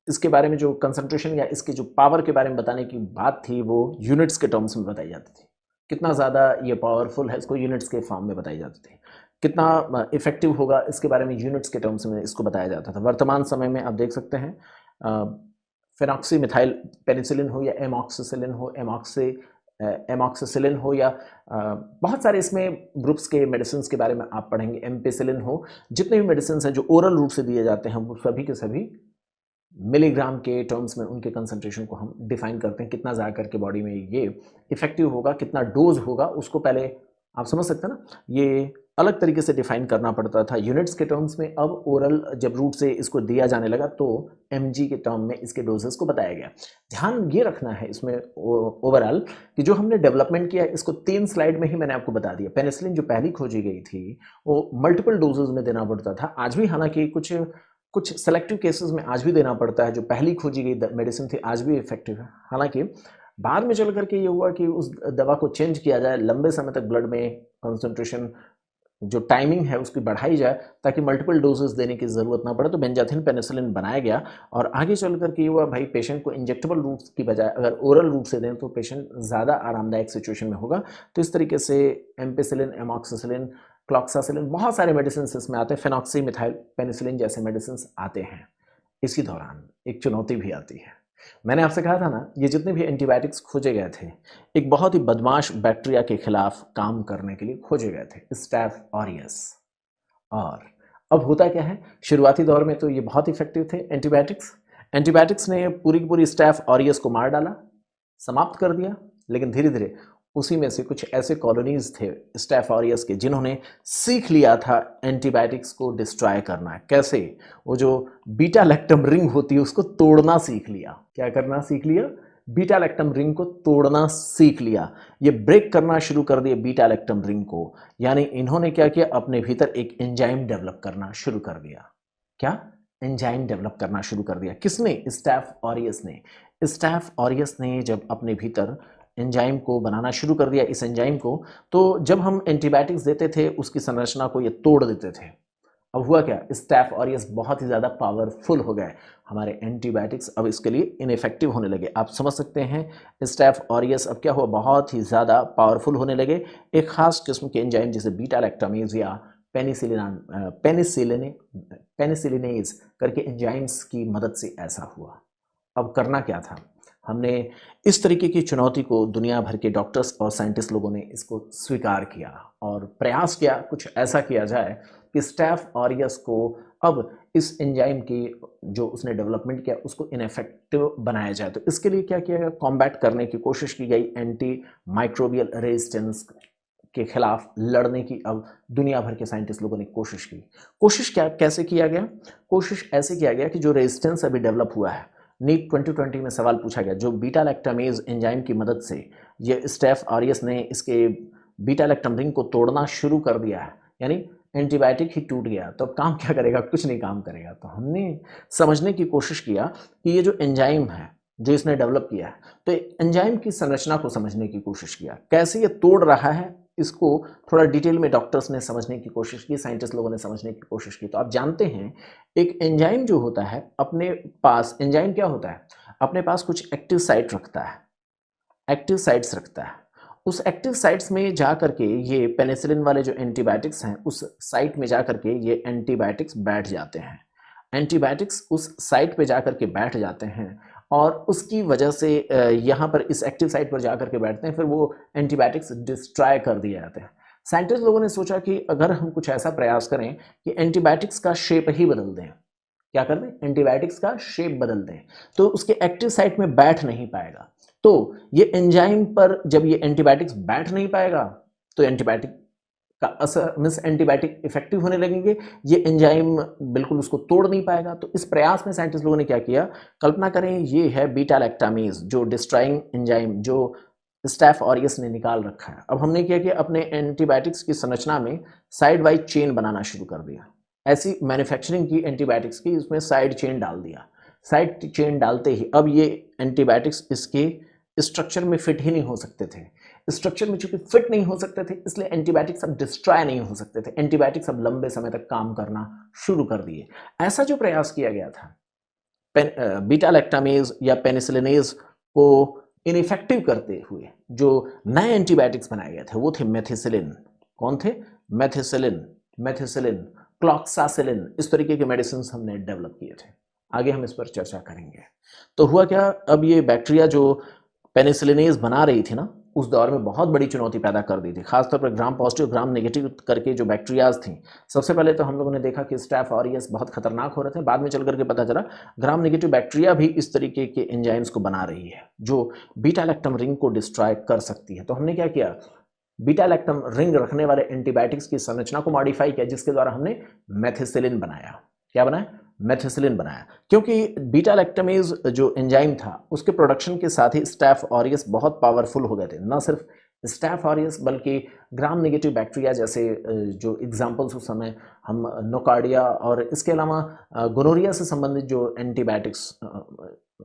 इसके बारे में जो कंसंट्रेशन या इसके जो पावर के बारे में बताने की बात थी वो यूनिट्स के टर्म्स में बताई जाती थी। कितना ज़्यादा ये पावरफुल है इसको यूनिट्स के फॉर्म में बताई जाती थी। कितना इफेक्टिव होगा इसके बारे में यूनिट्स के टर्म्स में इसको बताया जाता था। वर्तमान समय में आप देख सकते हैं फिनॉक्सीमिथाइल पेनिसिलिन हो या एमॉक्सिसिलिन हो, एमॉक्सिसिलिन हो या बहुत सारे इसमें ग्रुप्स के मेडिसिन के बारे में आप पढ़ेंगे, एम्पेसिलिन हो, जितने भी मेडिसिन हैं जो ओरल रूट से दिए जाते हैं वो सभी के सभी मिलीग्राम के टर्म्स में उनके कंसंट्रेशन को हम डिफाइन करते हैं। कितना जा करके बॉडी में ये इफेक्टिव होगा, कितना डोज होगा, उसको पहले आप समझ सकते हैं ना, ये अलग तरीके से डिफाइन करना पड़ता था यूनिट्स के टर्म्स में। अब ओरल जब रूट से इसको दिया जाने लगा तो एमजी के टर्म में इसके डोजेस को बताया गया। ध्यान ये रखना है इसमें ओवरऑल कि जो हमने डेवलपमेंट किया इसको 3 स्लाइड में ही मैंने आपको बता दिया। पेनिसिलिन जो पहली खोजी गई थी वो मल्टीपल डोजेज में देना पड़ता था। आज भी हालांकि कुछ सेलेक्टिव केसेस में आज भी देना पड़ता है। जो पहली खोजी गई मेडिसिन थी आज भी इफेक्टिव है। हालांकि बाद में चल करके ये हुआ कि उस दवा को चेंज किया जाए, लंबे समय तक ब्लड में कंसंट्रेशन जो टाइमिंग है उसकी बढ़ाई जाए ताकि मल्टीपल डोजेस देने की ज़रूरत ना पड़े। तो बेंजाथिन पेनिसिलिन बनाया गया और आगे चल करके ये हुआ भाई पेशेंट को इंजेक्टेबल रूट की बजाय अगर ओरल रूट से दें तो पेशेंट ज़्यादा आरामदायक सिचुएशन में होगा। तो इस तरीके से एम्पेसिलिन, एमॉक्सिसिलिन, क्लॉक्सासिलिन, बहुत सारे मेडिसिन इसमें आते हैं, फिनॉक्सीमिथाइल पेनिसिलिन जैसे मेडिसिन आते हैं। इसी दौरान एक चुनौती भी आती है। मैंने आपसे कहा था ना, ये जितने भी एंटीबायोटिक्स खोजे गए थे एक बहुत ही बदमाश बैक्टीरिया के खिलाफ काम करने के लिए खोजे गए थे, स्टैफ ऑरियस। और अब होता क्या है, शुरुआती दौर में तो ये बहुत इफेक्टिव थे एंटीबायोटिक्स ने पूरी की पूरी स्टैफ ऑरियस को मार डाला, समाप्त कर दिया। लेकिन धीरे धीरे उसी में से कुछ ऐसे कॉलोनीज थे स्टैफ ऑरियस के जिन्होंने सीख लिया था एंटीबायोटिक्स को डिस्ट्रॉय करना। कैसे? वो जो बीटा लैक्टम रिंग होती है उसको तोड़ना सीख लिया। क्या करना सीख लिया? बीटा लैक्टम रिंग को तोड़ना सीख लिया। ये ब्रेक करना शुरू कर दिया बीटा लैक्टम रिंग को। यानी इन्होंने क्या किया, अपने भीतर एक एंजाइम डेवलप करना शुरू कर दिया। क्या? एंजाइम डेवलप करना शुरू कर दिया। किसने? स्टैफ ऑरियस ने। स्टैफ ऑरियस ने जब अपने भीतर एंजाइम को बनाना शुरू कर दिया, इस एंजाइम को, तो जब हम एंटीबायोटिक्स देते थे उसकी संरचना को ये तोड़ देते थे अब हुआ क्या, स्टैफ ऑरियस बहुत ही ज़्यादा पावरफुल हो गए, हमारे एंटीबायोटिक्स अब इसके लिए इनइफेक्टिव होने लगे। आप समझ सकते हैं स्टैफ ऑरियस अब क्या हुआ, बहुत ही ज़्यादा पावरफुल होने लगे। एक खास किस्म के एंजाइम जैसे बीटा लैक्टामेज या पेनिसिलिनेज करके एंजाइम्स की मदद से ऐसा हुआ। अब करना क्या था, हमने इस तरीके की चुनौती को दुनिया भर के डॉक्टर्स और साइंटिस्ट लोगों ने इसको स्वीकार किया और प्रयास किया कुछ ऐसा किया जाए कि स्टैफ ऑरियस को अब इस एंजाइम की जो उसने डेवलपमेंट किया उसको इनफेक्टिव बनाया जाए। तो इसके लिए क्या किया गया, कॉम्बैट करने की कोशिश की गई, एंटी माइक्रोबियल रेजिस्टेंस के खिलाफ लड़ने की अब दुनिया भर के साइंटिस्ट लोगों ने कोशिश की। कोशिश क्या कैसे किया गया, कोशिश ऐसे किया गया कि जो रेजिस्टेंस अभी डेवलप हुआ है, नीट 2020 में सवाल पूछा गया, जो बीटा लैक्टामेज एंजाइम की मदद से ये स्टेफ ऑरियस ने इसके बीटा लैक्टम रिंग को तोड़ना शुरू कर दिया है, यानी एंटीबायोटिक ही टूट गया, तो अब काम क्या करेगा, कुछ नहीं काम करेगा। तो हमने समझने की कोशिश किया कि ये जो एंजाइम है जो इसने डेवलप किया है, तो एंजाइम की संरचना को समझने की कोशिश किया, कैसे ये तोड़ रहा है, इसको थोड़ा डिटेल में डॉक्टर्स ने समझने की कोशिश की, साइंटिस्ट लोगों ने समझने की कोशिश की। तो आप जानते हैं एक एंजाइम जो होता है अपने पास, एंजाइम क्या होता है, अपने पास कुछ एक्टिव साइट रखता है, एक्टिव साइट्स रखता है। उस एक्टिव साइट्स में जा करके ये पेनिसिलिन वाले जो एंटीबायोटिक्स हैं उस साइट में जा करके ये एंटीबायोटिक्स बैठ जाते हैं, एंटीबायोटिक्स उस साइट पे जा करके बैठ जाते हैं और उसकी वजह से यहाँ पर इस एक्टिव साइट पर जा करके बैठते हैं, फिर वो एंटीबायोटिक्स डिस्ट्रॉय कर दिए जाते हैं। साइंटिस्ट लोगों ने सोचा कि अगर हम कुछ ऐसा प्रयास करें कि एंटीबायोटिक्स का शेप ही बदल दें, क्या कर दें, एंटीबायोटिक्स का शेप बदल दें, तो उसके एक्टिव साइट में बैठ नहीं पाएगा। तो ये एंजाइम पर जब ये एंटीबायोटिक्स बैठ नहीं पाएगा तो एंटीबायोटिक का असर मीन्स एंटीबायोटिक इफेक्टिव होने लगेंगे, ये एंजाइम बिल्कुल उसको तोड़ नहीं पाएगा। तो इस प्रयास में साइंटिस्ट लोगों ने क्या किया, कल्पना करें ये है बीटा लैक्टामेज जो डिस्ट्रॉइंग एंजाइम जो स्टैफ ऑरियस ने निकाल रखा है। अब हमने क्या किया, अपने एंटीबायोटिक्स की संरचना में साइड वाइज चेन बनाना शुरू कर दिया, ऐसी मैन्युफैक्चरिंग की एंटीबायोटिक्स की, इसमें साइड चेन डाल दिया। साइड चेन डालते ही अब ये एंटीबायोटिक्स इसके स्ट्रक्चर में फिट ही नहीं हो सकते थे, स्ट्रक्चर में चूंकि फिट नहीं हो सकते थे इसलिए एंटीबायोटिक्स अब डिस्ट्रॉय नहीं हो सकते थे, एंटीबायोटिक्स अब लंबे समय तक काम करना शुरू कर दिए। ऐसा जो प्रयास किया गया था बीटा लैक्टामेज या पेनिसिलिनेज को इनइफेक्टिव करते हुए जो नए एंटीबायोटिक्स बनाए गए थे वो थे मेथिसिलिन। कौन थे, मेथिसिलिन, क्लॉक्सासिलिन, इस तरीके के मेडिसिन हमने डेवलप किए थे। आगे हम इस पर चर्चा करेंगे। तो हुआ क्या, अब ये बैक्टीरिया जो पेनिसिलिनेज बना रही थी ना उस दौर में बहुत बड़ी चुनौती पैदा कर दी थी, खासतौर पर ग्राम पॉजिटिव ग्राम नेगेटिव करके जो बैक्टीरियाज थी। सबसे पहले तो हम लोगों ने देखा कि स्टैफ ऑरियस बहुत खतरनाक हो रहे थे, बाद में चल करके पता चला ग्राम नेगेटिव बैक्टीरिया भी इस तरीके के एंजाइम्स को बना रही है जो बीटा लैक्टम रिंग को डिस्ट्रॉय कर सकती है। तो हमने क्या किया, बीटा लैक्टम रिंग रखने वाले एंटीबायोटिक्स की संरचना को मॉडिफाई किया, जिसके द्वारा हमने मेथिसिलिन बनाया। क्या बनाया, मेथिसिलिन बनाया, क्योंकि बीटा लैक्टमेज जो एंजाइम था उसके प्रोडक्शन के साथ ही स्टैफ ऑरियस बहुत पावरफुल हो गए थे। न सिर्फ स्टैफ ऑरियस बल्कि ग्राम नेगेटिव बैक्टीरिया जैसे जो एग्जांपल्स उस समय हम नोकार्डिया और इसके अलावा गोनोरिया से संबंधित जो एंटीबायोटिक्स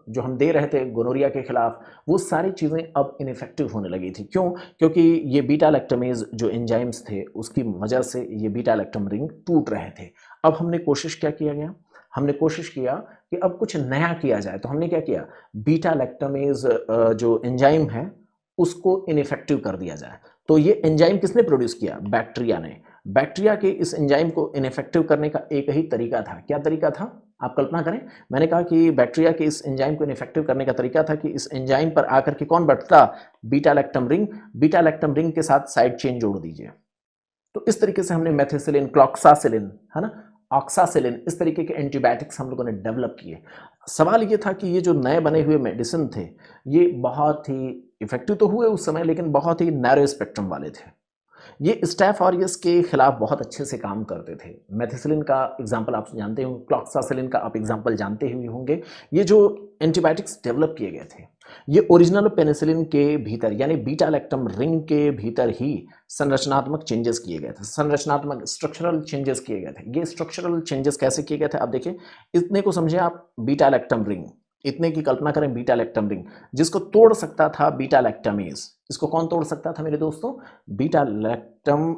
जो हम दे रहे थे गोनोरिया के खिलाफ, वो सारी चीज़ें अब इनइफेक्टिव होने लगी थी। क्यों, क्योंकि ये बीटा लैक्टमेज जो एंजाइम्स थे उसकी वजह से ये बीटा लैक्टम रिंग टूट रहे थे। अब हमने कोशिश क्या किया गया, हमने कोशिश किया कि अब कुछ नया किया जाए। तो हमने क्या किया, बीटा लैक्टमेज जो एंजाइम है उसको इनइफेक्टिव कर दिया जाए। तो ये एंजाइम किसने प्रोड्यूस किया, बैक्टीरिया ने। बैक्टीरिया के इस एंजाइम को इनइफेक्टिव करने का एक ही तरीका था। क्या तरीका था, आप कल्पना करें, मैंने कहा कि बैक्टीरिया के इस एंजाइम को इनइफेक्टिव करने का तरीका था कि इस एंजाइम पर आकर के कौन बैठता, beta lactam ring, beta lactam ring के साथ साइड चेन जोड़ दीजिए। तो इस तरीके से हमने मेथिसिलिन, क्लॉक्सासिलिन, है ना, ऑक्सासिलिन, इस तरीके के एंटीबायोटिक्स हम लोगों ने डेवलप किए। सवाल ये था कि ये जो नए बने हुए मेडिसिन थे ये बहुत ही इफेक्टिव तो हुए उस समय, लेकिन बहुत ही नैरो स्पेक्ट्रम वाले थे। ये स्टैफ ऑरियस के खिलाफ बहुत अच्छे से काम करते थे। मेथिसिलिन का एग्जाम्पल आप जानते होंगे, क्लॉक्सासिलिन का आप एग्जाम्पल जानते हुए होंगे। ये जो एंटीबायोटिक्स डेवलप किए गए थे ये ओरिजिनल पेनिसिलिन के भीतर यानी बीटा लैक्टम रिंग के भीतर ही संरचनात्मक चेंजेस किए गए थे, संरचनात्मक स्ट्रक्चरल चेंजेस किए गए थे। ये स्ट्रक्चरल चेंजेस कैसे किए गए थे, आप देखिए, इतने को समझे आप, बीटा लैक्टम रिंग, इतने की कल्पना करें, बीटा लैक्टम रिंग जिसको तोड़ सकता था बीटा लैक्टामेज। इसको कौन तोड़ सकता था मेरे दोस्तों, बीटा लैक्टम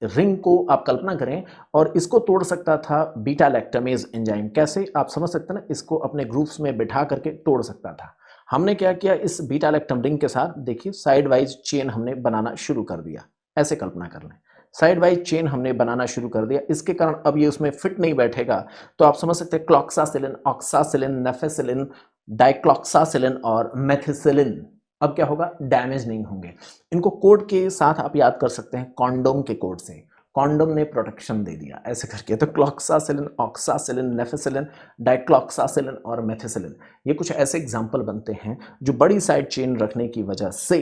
रिंग को आप कल्पना करें और इसको तोड़ सकता था बीटा लैक्टामेज एंजाइम। कैसे आप समझ सकते हैं ना, इसको अपने ग्रुप्स में बिठा करके तोड़ सकता था। हमने क्या किया, इस बीटा लैक्टम रिंग के साथ देखिए साइड वाइज चेन हमने बनाना शुरू कर दिया। ऐसे कल्पना कर लें, साइड वाइज चेन हमने बनाना शुरू कर दिया। इसके कारण अब ये उसमें फिट नहीं बैठेगा, तो आप समझ सकते हैं क्लॉक्सासिलिन, ऑक्सासिलिन, नेफेसिलिन, डाइक्लॉक्सासिलिन और मेथिसिलिन अब क्या होगा, डैमेज नहीं होंगे। इनको कोड के साथ आप याद कर सकते हैं कॉन्डोम के कोड से। कॉन्डोम ने प्रोटेक्शन दे दिया ऐसे करके। तो क्लॉक्सासिलिन, ऑक्सासिलिन, नेफेसिलिन, डाइक्लॉक्सासिलिन और मेथिसिलिन, ये कुछ ऐसे एग्जाम्पल बनते हैं जो बड़ी साइड चेन रखने की वजह से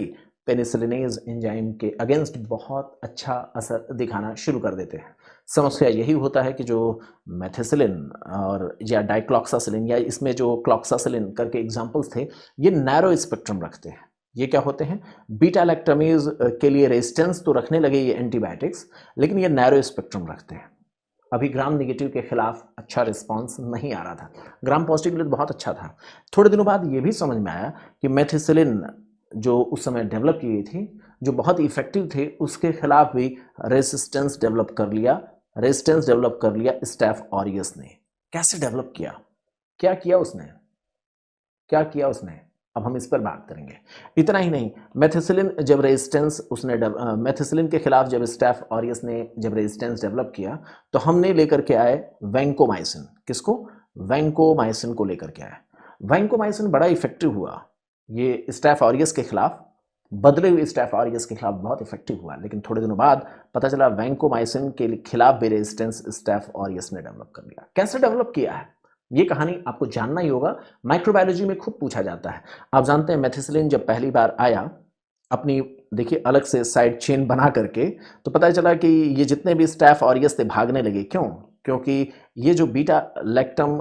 पेनिसिलिनेज एंजाइम के अगेंस्ट बहुत अच्छा असर दिखाना शुरू कर देते हैं। समस्या यही होता है कि जो मेथिसिलिन और या डाइक्लॉक्सासिलिन या इसमें जो क्लॉक्सासिलिन करके एग्जाम्पल्स थे, ये नैरो स्पेक्ट्रम रखते हैं। ये क्या होते हैं, बीटा लैक्टामेज के लिए रेजिस्टेंस तो रखने लगे ये एंटीबायोटिक्स, लेकिन ये नैरो स्पेक्ट्रम रखते हैं। अभी ग्राम नेगेटिव के खिलाफ अच्छा रिस्पांस नहीं आ रहा था, ग्राम पॉजिटिव के लिए बहुत अच्छा था। थोड़े दिनों बाद ये भी समझ में आया कि मेथिसिलिन जो उस समय डेवलप की गई थी, जो बहुत इफेक्टिव थे, उसके खिलाफ भी रेजिस्टेंस डेवलप कर लिया स्टेफ ऑरियस ने। कैसे डेवलप किया, क्या किया उसने, अब हम इस पर बात करेंगे। इतना ही नहीं, मेथिसिलिन जब रेजिस्टेंस मेथिसिलिन के खिलाफ जब स्टेफ ऑरियस ने जब रेजिस्टेंस डेवलप किया, तो हमने लेकर के आए वैंकोमाइसिन। किसको, वैंकोमाइसिन को लेकर के आए। वैंकोमाइसिन बड़ा इफेक्टिव हुआ, ये स्टेफ ऑरियस के खिलाफ, बदले हुए स्टेफ ऑरियस के खिलाफ बहुत इफेक्टिव हुआ। लेकिन थोड़े दिनों बाद पता चला वैंकोमाइसिन के खिलाफ भी रेजिस्टेंस स्टेफ ऑरियस ने डेवलप कर लिया। कैसे डेवलप किया है, ये कहानी आपको जानना ही होगा। माइक्रोबायोलॉजी में खूब पूछा जाता है। आप जानते हैं मेथिसिलिन जब पहली बार आया, अपनी देखिए अलग से साइड चेन बना करके, तो पता चला कि ये जितने भी स्टेफ ऑरियस थे भागने लगे। क्यों, क्योंकि ये जो बीटा लैक्टम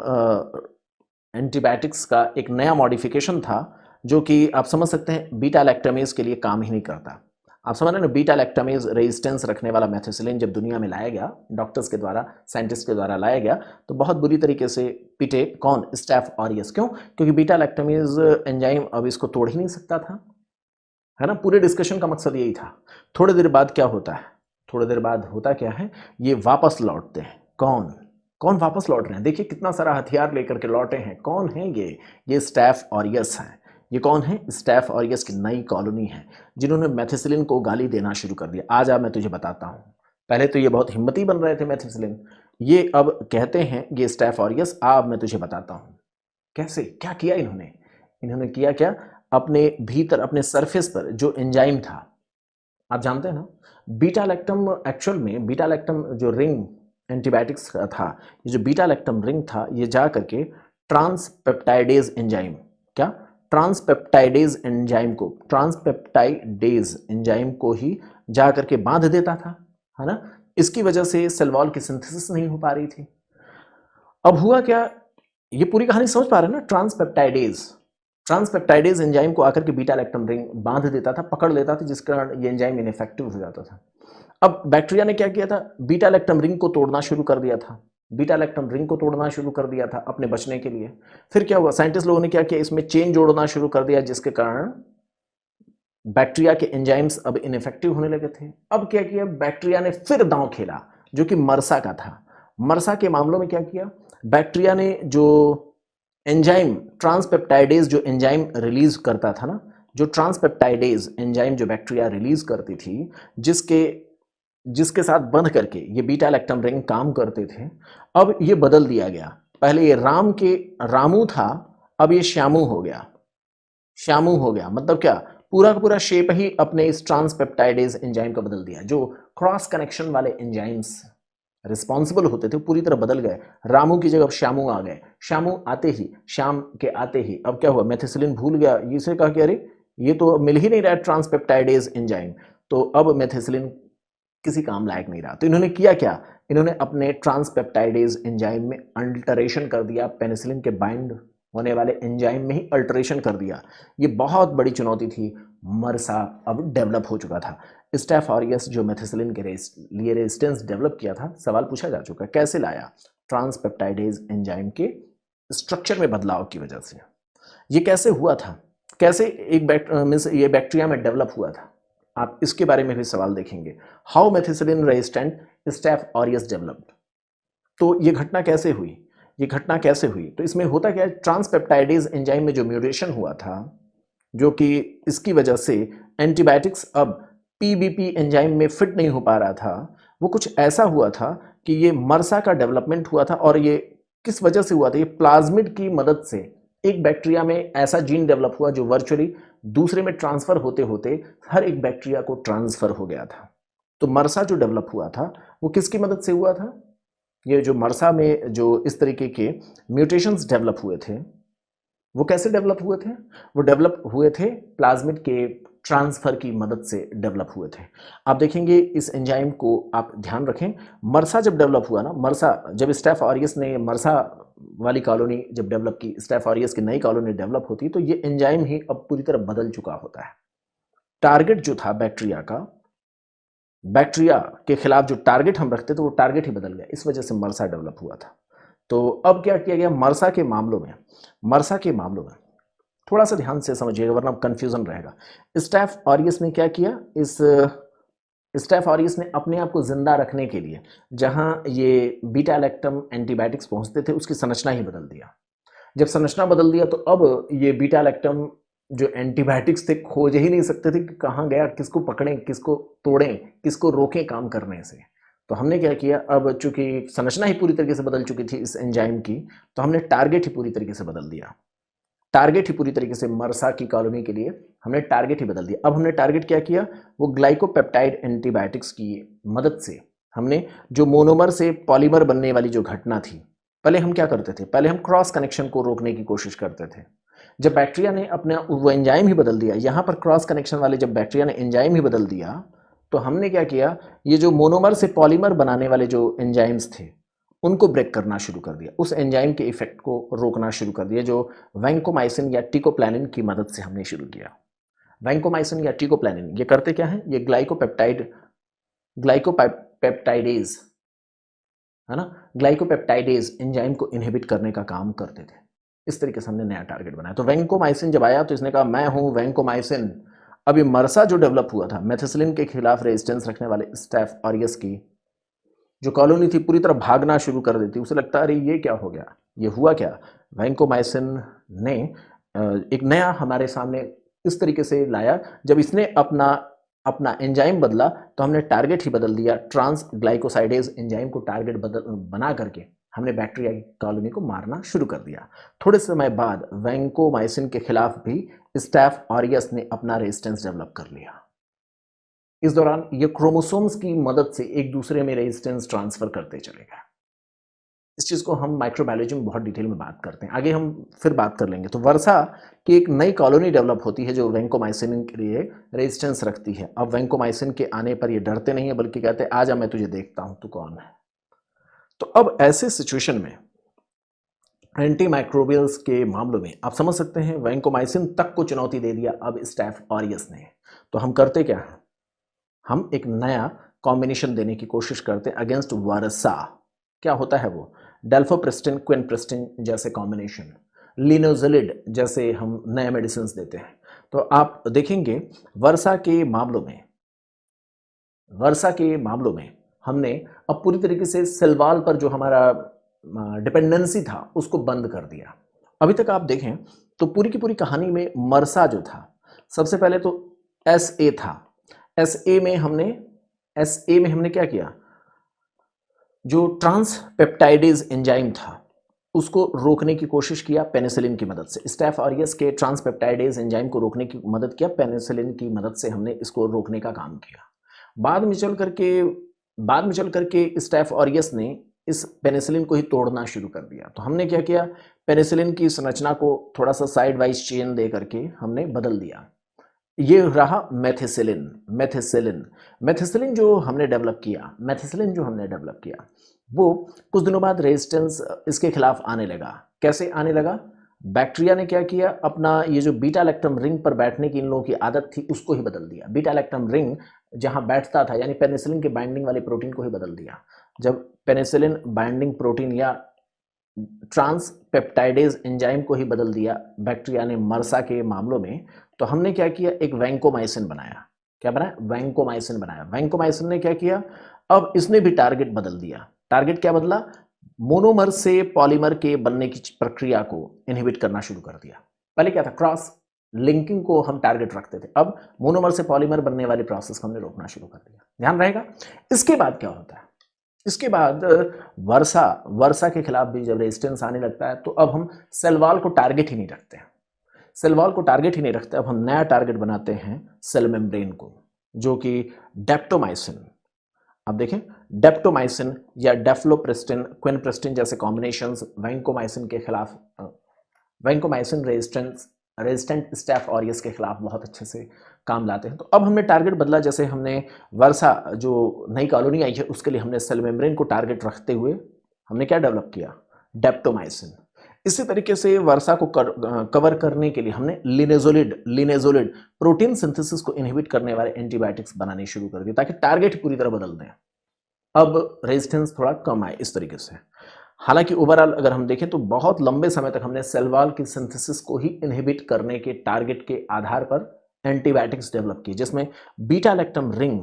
एंटीबायोटिक्स का एक नया मॉडिफिकेशन था, जो कि आप समझ सकते हैं बीटा लैक्टामेज के लिए काम ही नहीं करता। आप समझ रहे हैं ना, बीटा लैक्टामेज रेजिस्टेंस रखने वाला मेथिसिलिन जब दुनिया में लाया गया, डॉक्टर्स के द्वारा, साइंटिस्ट के द्वारा लाया गया, तो बहुत बुरी तरीके से पिटे कौन, स्टेफ ऑरियस। क्यों, क्योंकि बीटा लैक्टामेज एंजाइम अब इसको तोड़ ही नहीं सकता था, है ना। पूरे डिस्कशन का मकसद यही था। थोड़ी देर बाद क्या होता है, थोड़ी देर बाद होता क्या है, ये वापस लौटते हैं। कौन कौन वापस लौट रहे हैं, देखिए कितना सारा हथियार लेकर के लौटे हैं। कौन है ये स्टेफ ऑरियस हैं। ये कौन है, स्टेफ ऑरियस की नई कॉलोनी है, जिन्होंने मेथिसिलिन को गाली देना शुरू कर दिया। आज मैं तुझे बताता हूँ। पहले तो ये बहुत हिम्मती बन रहे थे मेथिसिलिन, ये अब कहते हैं ये स्टेफ ऑरियस, अब मैं तुझे बताता हूँ कैसे, क्या किया इन्होंने किया क्या, अपने भीतर, अपने सरफेस पर जो एंजाइम था, आप जानते हैं ना, बीटा लैक्टम, एक्चुअल में बीटा लैक्टम जो रिंग एंटीबायोटिक्स का था, ये जो बीटा लैक्टम रिंग था, ये जा करके ट्रांसपेप्टाइडेज एंजाइम, क्या, ट्रांसपेप्टाइडेज एंजाइम को ही जा करके बांध देता था, है ना। इसकी वजह से सेल वॉल की सिंथेसिस नहीं हो पा रही थी। अब हुआ क्या, ये पूरी कहानी समझ पा रहे हैं ना। ट्रांसपेप्टाइडेज एंजाइम को आकर के बीटा लैक्टम रिंग बांध देता था, पकड़ लेता था, जिस कारण ये एंजाइम इनइफेक्टिव हो जाता था। अब बैक्टीरिया ने क्या किया था, बीटा लैक्टम रिंग को तोड़ना शुरू कर दिया था, अपने बचने के लिए। फिर क्या हुआ, साइंटिस्ट लोगों ने क्या किया, इसमें चेन जोड़ना शुरू कर दिया, जिसके कारण बैक्टीरिया के एंजाइम्स अब इनइफेक्टिव होने लगे थे। अब क्या किया, बैक्टीरिया ने फिर दांव खेला, जो कि मरसा का था। मरसा के मामलों में क्या किया, बैक्टीरिया ने जो एंजाइम ट्रांसपेप्टाइडेज जो एंजाइम रिलीज करता था ना, जो ट्रांसपेप्टाइडेज एंजाइम जो बैक्टीरिया रिलीज करती थी, जिसके साथ बंध करके ये बीटा लैक्टम रिंग काम करते थे, अब ये बदल दिया गया। पहले ये रामू था, अब ये श्यामू हो गया। मतलब क्या, पूरा का पूरा शेप ही अपने इस ट्रांसपेप्टाइडेज एंजाइम का बदल दिया। जो क्रॉस कनेक्शन वाले एंजाइम्स रिस्पॉन्सिबल होते थे पूरी तरह बदल गए। रामू की जगह श्यामू आ गए। शाम के आते ही अब क्या हुआ, मेथिसिलिन भूल गया, इसे कहा कि अरे ये तो मिल ही नहीं रहा ट्रांसपेप्टाइडेज एंजाइम, तो अब मेथिसिलिन किसी काम लायक नहीं रहा। तो इन्होंने किया क्या, इन्होंने अपने ट्रांसपेप्टाइडेज एंजाइम में अल्टरेशन कर दिया, पेनिसिलिन के बाइंड होने वाले एंजाइम में ही अल्टरेशन कर दिया। ये बहुत बड़ी चुनौती थी। मरसा अब डेवलप हो चुका था। स्टेफ ऑरियस जो मेथिसिलिन के लिए रेजिस्टेंस डेवलप किया था, सवाल पूछा जा चुका है, कैसे लाया, ट्रांसपेप्टाइडेज एंजाइम के स्ट्रक्चर में बदलाव की वजह से। ये कैसे हुआ था, कैसे ये बैक्टीरिया में डेवलप हुआ था, आप इसके बारे में भी सवाल देखेंगे। How methicillin resistant staph aureus developed. तो ये घटना कैसे हुई, ये घटना कैसे हुई? तो इसमें होता क्या है, ट्रांसपेप्टाइडेज एंजाइम में जो म्यूटेशन हुआ था, जो कि इसकी वजह से एंटीबायोटिक्स अब पीबीपी एंजाइम में फिट नहीं हो पा रहा था, वो कुछ ऐसा हुआ था कि ये मरसा का डेवलपमेंट हुआ था। और ये किस वजह से हुआ था? ये प्लाज्मिड की मदद से एक बैक्टीरिया में ऐसा जीन डेवलप हुआ जो वर्चुअली दूसरे में ट्रांसफर होते होते हर एक बैक्टीरिया को ट्रांसफर हो गया था। तो मरसा जो डेवलप हुआ था वो किसकी मदद से हुआ था? ये जो मरसा में जो इस तरीके के म्यूटेशंस डेवलप हुए थे, वो कैसे डेवलप हुए थे? वो डेवलप हुए थे प्लाज्मिड के ट्रांसफर की मदद से डेवलप हुए थे। आप देखेंगे इस एंजाइम को, आप ध्यान रखें, मरसा जब डेवलप हुआ ना, मरसा जब स्टेफ ऑरियस ने मरसा वाली कॉलोनी जब डेवलप की, स्टेफ ऑरियस की नई कॉलोनी डेवलप होती है, तो ये एंजाइम ही अब पूरी तरह बदल चुका होता है। टारगेट जो था बैक्टीरिया का, बैक्टीरिया के खिलाफ जो टारगेट हम रखते थे वो टारगेट ही बदल गया, इस वजह से मरसा डेवलप हुआ था। तो अब क्या किया गया मरसा के मामलों में, मरसा के मामलों में थोड़ा सा ध्यान से समझिएगा वरना कंफ्यूजन रहेगा। स्टेफ ऑरियस ने क्या किया, इस स्टेफ ऑरियस ने अपने आप को जिंदा रखने के लिए जहां ये बीटा लैक्टम एंटीबायोटिक्स पहुंचते थे उसकी संरचना ही बदल दिया। जब संरचना बदल दिया तो अब ये बीटा लैक्टम जो एंटीबायोटिक्स थे खोज ही नहीं सकते थे कि कहाँ गया, किसको पकड़ें, किसको तोड़ें, किसको रोकें काम करने से। तो हमने क्या किया, अब चूंकि संरचना ही पूरी तरीके से बदल चुकी थी इस एंजाइम की, तो हमने टारगेट ही पूरी तरीके से बदल दिया। टारगेट ही पूरी तरीके से मरसा की कॉलोनी के लिए हमने टारगेट ही बदल दिया। अब हमने टारगेट क्या किया, वो ग्लाइकोपेप्टाइड एंटीबायोटिक्स की मदद से हमने जो मोनोमर से पॉलीमर बनने वाली जो घटना थी, पहले हम क्या करते थे, पहले हम क्रॉस कनेक्शन को रोकने की कोशिश करते थे। जब बैक्टीरिया ने अपना वो एंजाइम ही बदल दिया, यहां पर क्रॉस कनेक्शन वाले जब बैक्टीरिया ने एंजाइम ही बदल दिया, तो हमने क्या किया, ये जो मोनोमर से पॉलीमर बनाने वाले जो एंजाइम्स थे उनको ब्रेक करना शुरू कर दिया, उस एंजाइम के इफेक्ट को रोकना शुरू कर दिया, जो वैंकोमाइसिन या टिकोप्लानिन की मदद से हमने शुरू किया। वैंकोमाइसिन या टिकोप्लानिन ये करते क्या है, ये ग्लाइकोपेप्टाइडेज है ना, ग्लाइकोपेप्टाइडेज एंजाइम को इनहिबिट करने का काम करते थे। इस तरीके से हमने नया टारगेट बनाया। तो वैंकोमाइसिन जब आया तो इसने कहा मैं हूं वैंकोमाइसिन। अब ये मरसा जो डेवलप हुआ था, मेथिसिलिन के खिलाफ रेजिस्टेंस रखने वाले स्टेफ ऑरियस की जो कॉलोनी थी पूरी तरह भागना शुरू कर देती। उसे लगता अरे ये क्या हो गया, ये हुआ क्या। वैंकोमाइसिन ने एक नया हमारे सामने इस तरीके से लाया, जब इसने अपना अपना एंजाइम बदला तो हमने टारगेट ही बदल दिया। ट्रांस ग्लाइकोसाइडेज एंजाइम को टारगेट बना करके हमने बैक्टीरिया की कॉलोनी को मारना शुरू कर दिया। थोड़े समय बाद वैंकोमाइसिन के खिलाफ भी स्टेफ ऑरियस ने अपना रेजिस्टेंस डेवलप कर लिया। इस दौरान ये क्रोमोसोम्स की मदद से एक दूसरे में रेजिस्टेंस ट्रांसफर करते चले गए। इस चीज को हम माइक्रोबायोलॉजी में बहुत डिटेल में बात करते हैं, आगे हम फिर बात कर लेंगे। तो वर्षा की एक नई कॉलोनी डेवलप होती है जो वैंकोमाइसिन के लिए रेजिस्टेंस रखती है। अब वैंकोमाइसिन के आने पर ये डरते नहीं है बल्कि कहते हैं आजा मैं तुझे देखता हूं तू कौन है। तो अब ऐसे सिचुएशन में एंटीमाइक्रोबियल्स के मामलों में आप समझ सकते हैं वैंकोमाइसिन तक को चुनौती दे दिया अब स्टेफ ऑरियस ने। तो हम करते क्या है, हम एक नया कॉम्बिनेशन देने की कोशिश करते हैं अगेंस्ट वर्षा। क्या होता है वो, डेल्फोप्रिस्टिन क्विनप्रिस्टिन जैसे कॉम्बिनेशन, लिनोजिलिड जैसे हम नए मेडिसिन देते हैं। तो आप देखेंगे वर्षा के मामलों में, वर्षा के मामलों में हमने अब पूरी तरीके से सेलवाल पर जो हमारा डिपेंडेंसी था उसको बंद कर दिया। अभी तक आप देखें तो पूरी की पूरी कहानी में मरसा जो था, सबसे पहले तो SA था। SA में हमने क्या किया, जो ट्रांसपेप्टाइडेज एंजाइम था उसको रोकने की कोशिश किया पेनिसिलिन की मदद से। स्टेफ ऑरियस के ट्रांसपेप्टाइडेज एंजाइम को रोकने की मदद किया पेनिसिलिन की मदद से, हमने इसको रोकने का काम किया। बाद में चल करके स्टेफ ऑरियस ने इस पेनिसिलिन को ही तोड़ना शुरू कर दिया। तो हमने क्या किया, पेनिसिलिन की संरचना को थोड़ा सा साइड वाइज चेन दे करके हमने बदल दिया। ये रहा मेथिसिलिन जो हमने डेवलप किया, वो कुछ दिनों बाद रेजिस्टेंस इसके खिलाफ आने लगा। कैसे आने लगा, बैक्टीरिया ने क्या किया, अपना ये जो बीटा लैक्टम रिंग पर बैठने की इन लोगों की आदत थी उसको ही बदल दिया। बीटा लैक्टम रिंग जहां बैठता था यानी पेनिसिलिन के बाइंडिंग वाले प्रोटीन को ही बदल दिया। जब पेनिसिलिन बाइंडिंग प्रोटीन या ट्रांसपेप्टाइडेज एंजाइम को ही बदल दिया बैक्टीरिया ने मरसा के मामलों में, तो हमने क्या किया, एक वैंकोमाइसिन बनाया। क्या बनाया, वैंकोमाइसिन बनाया। वैंकोमाइसिन ने क्या किया, अब इसने भी टारगेट बदल दिया। टारगेट क्या बदला, मोनोमर से पॉलीमर के बनने की प्रक्रिया को इनहिबिट करना शुरू कर दिया। पहले क्या था, क्रॉस लिंकिंग को हम टारगेट रखते थे, अब मोनोमर से पॉलीमर बनने वाली प्रोसेस को हमने रोकना शुरू कर दिया। ध्यान रहेगा। इसके बाद क्या होता है, इसके बाद वर्षा के खिलाफ भी जब रेजिस्टेंस आने लगता है तो अब हम सेल वॉल को टारगेट ही नहीं रखते हैं, सेल वॉल को टारगेट ही नहीं रखते, अब हम नया टारगेट बनाते हैं सेल मेम्ब्रेन को, जो कि डेप्टोमाइसिन। अब देखें, डेप्टोमाइसिन या डेफ्लोप्रिस्टिन, क्विनप्रिस्टिन जैसे कॉम्बिनेशंस वैंकोमाइसिन के खिलाफ, वैंकोमाइसिन रेजिस्टेंट स्टेफ ऑरियस के खिलाफ बहुत अच्छे से काम लाते हैं। तो अब हमने टारगेट बदला, जैसे हमने वर्षा जो नई कॉलोनी आई है उसके लिए हमने सेल मेम्ब्रेन को टारगेट रखते हुए हमने क्या डेवलप किया, डेप्टोमाइसिन। इसी तरीके से वर्षा को कवर करने के लिए हमने लिनेजोलिड प्रोटीन सिंथेसिस को इनहिबिट करने वाले एंटीबायोटिक्स बनाने शुरू कर दिए, ताकि टारगेट पूरी तरह बदल दें, अब रेजिस्टेंस थोड़ा कम आए इस तरीके से। हालांकि ओवरऑल अगर हम देखें तो बहुत लंबे समय तक हमने सेल वॉल की सिंथेसिस को ही इनहिबिट करने के टारगेट के आधार पर एंटीबायोटिक्स डेवलप की, जिसमें बीटा लैक्टम रिंग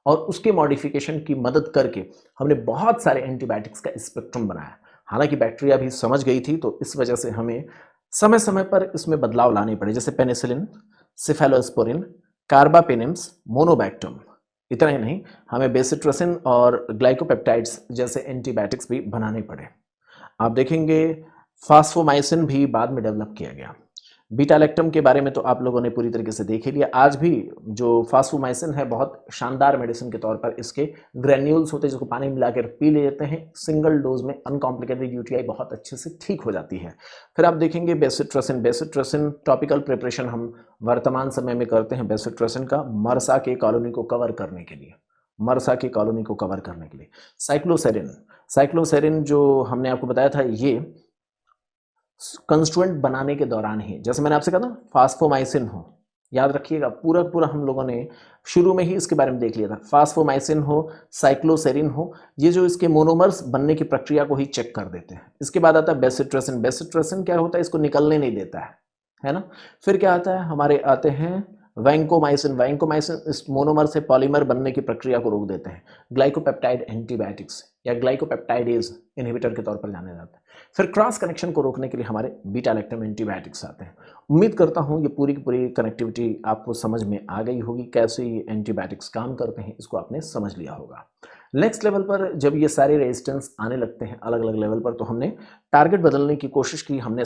और उसके मॉडिफिकेशन की मदद करके हमने बहुत सारे एंटीबायोटिक्स का स्पेक्ट्रम बनाया। हालांकि बैक्टीरिया भी समझ गई थी, तो इस वजह से हमें समय समय पर इसमें बदलाव लाने पड़े, जैसे पेनिसिलिन, सिफेलोस्पोरिन, कार्बापेनिम्स, मोनोबैक्टम। इतना ही नहीं, हमें बेसिट्रोसिन और ग्लाइकोपेप्टाइड्स जैसे एंटीबायोटिक्स भी बनाने पड़े। आप देखेंगे फास्फोमाइसिन भी बाद में डेवलप किया गया। बीटा लैक्टम के बारे में तो आप लोगों ने पूरी तरीके से देख ही लिया। आज भी जो फास्फोमाइसिन है बहुत शानदार मेडिसिन के तौर पर इसके ग्रेन्यूल्स होते हैं, जिसको पानी मिलाकर पी लेते हैं, सिंगल डोज में अनकॉम्प्लिकेटेड यूटीआई बहुत अच्छे से ठीक हो जाती है। फिर आप देखेंगे बेसिट्रोसिन टॉपिकल प्रिपरेशन हम वर्तमान समय में करते हैं बेसिट्रोसिन का, मरसा के कॉलोनी को कवर करने के लिए, मरसा की कॉलोनी को कवर करने के लिए। साइक्लोसेरिन जो हमने आपको बताया था, ये कंस्टुएंट बनाने के दौरान ही, जैसे मैंने आपसे कहा था फास्फोमाइसिन हो, याद रखिएगा, पूरा हम लोगों ने शुरू में ही इसके बारे में देख लिया था। फास्फोमाइसिन हो, साइक्लोसेरिन हो, ये जो इसके मोनोमर्स बनने की प्रक्रिया को ही चेक कर देते हैं। इसके बाद आता है बेसिट्रोसिन क्या होता है, इसको निकलने नहीं देता है ना। फिर क्या आता है, हमारे आते हैं वैंकोमाइसिन इस मोनोमर से पॉलीमर बनने की प्रक्रिया को रोक देते हैं। ग्लाइकोपेप्टाइड एंटीबायोटिक्स या ग्लाइकोपेप्टाइडेज इनहिबिटर के तौर पर जाने जाते हैं। फिर क्रॉस कनेक्शन को रोकने के लिए हमारे बीटा लैक्टम एंटीबायोटिक्स आते हैं। उम्मीद करता हूँ ये पूरी की पूरी कनेक्टिविटी आपको समझ में आ गई होगी, कैसे ये एंटीबायोटिक्स काम करते हैं इसको आपने समझ लिया होगा। नेक्स्ट लेवल पर जब ये सारे रेजिस्टेंस आने लगते हैं अलग अलग लेवल पर, तो हमने टारगेट बदलने की कोशिश की, हमने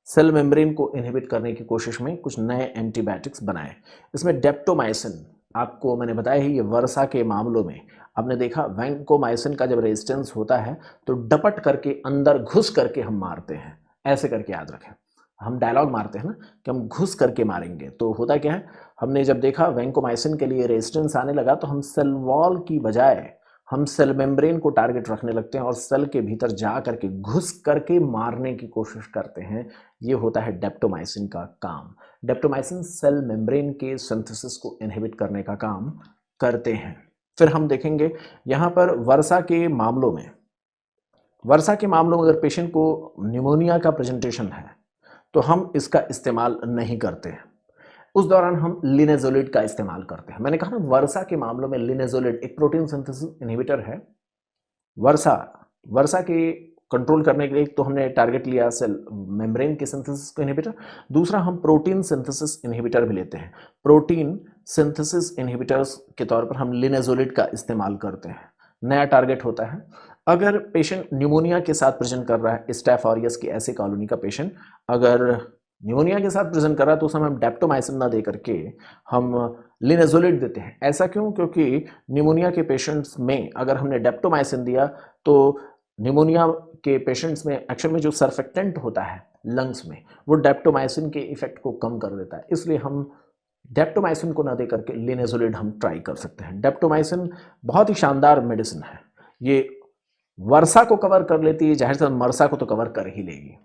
सेल मेम्ब्रेन को इनहिबिट करने की कोशिश में कुछ नए एंटीबायोटिक्स बनाए। इसमें डेप्टोमाइसिन, आपको मैंने बताया ही, ये वर्षा के मामलों में आपने देखा वैंकोमाइसिन का जब रेजिस्टेंस होता है तो डपट करके अंदर घुस करके हम मारते हैं, ऐसे करके याद रखें। हम डायलॉग मारते हैं ना कि हम घुस करके मारेंगे, तो होता क्या है, हमने जब देखा वैंकोमाइसिन के लिए रेजिस्टेंस आने लगा तो हम सेल वॉल की बजाय हम सेल मेम्ब्रेन को टारगेट रखने लगते हैं और सेल के भीतर जा करके घुस करके मारने की कोशिश करते हैं। ये होता है डेप्टोमाइसिन का काम। डेप्टोमाइसिन सेल मेम्ब्रेन के सिंथेसिस को इनहिबिट करने का काम करते हैं। फिर हम देखेंगे यहाँ पर वर्षा के मामलों में अगर पेशेंट को न्यूमोनिया का प्रेजेंटेशन है तो हम इसका इस्तेमाल नहीं करते हैं, उस दौरान हम लिनेजोलिड का इस्तेमाल करते हैं। मैंने कहा ना, वर्षा के मामलों में लिनेजोलिड एक प्रोटीन सिंथेसिस इनहिबिटर है। वर्षा के कंट्रोल करने के लिए तो हमने टारगेट लिया सेल मेम्ब्रेन के सिंथेसिस को इनहिबिटर, दूसरा हम प्रोटीन सिंथेसिस इनहिबिटर भी लेते हैं। प्रोटीन सिंथेसिस इनहिबिटर्स के तौर पर हम लिनेजोलिड का इस्तेमाल करते हैं। नया टारगेट होता है, अगर पेशेंट न्यूमोनिया के साथ प्रेजेंट कर रहा है, स्टेफ ऑरियस की ऐसी कॉलोनी का पेशेंट अगर न्यूमोनिया के साथ प्रेजेंट कर रहा है तो उस समय हम डेप्टोमाइसिन ना दे करके हम लिनेजोलिड देते हैं। ऐसा क्यों? क्योंकि न्यूमोनिया के पेशेंट्स में अगर हमने डेप्टोमाइसिन दिया तो न्यूमोनिया के पेशेंट्स में एक्चुअल में जो सर्फेक्टेंट होता है लंग्स में, वो डेप्टोमाइसिन के इफेक्ट को कम कर देता है। इसलिए हम डेप्टोमाइसिन को ना दे करके लिनेजोलिड हम ट्राई कर सकते हैं। डेप्टोमाइसिन बहुत ही शानदार मेडिसिन है, ये वर्षा को कवर कर लेती है, जाहिर सा मरसा को तो कवर कर ही लेगी।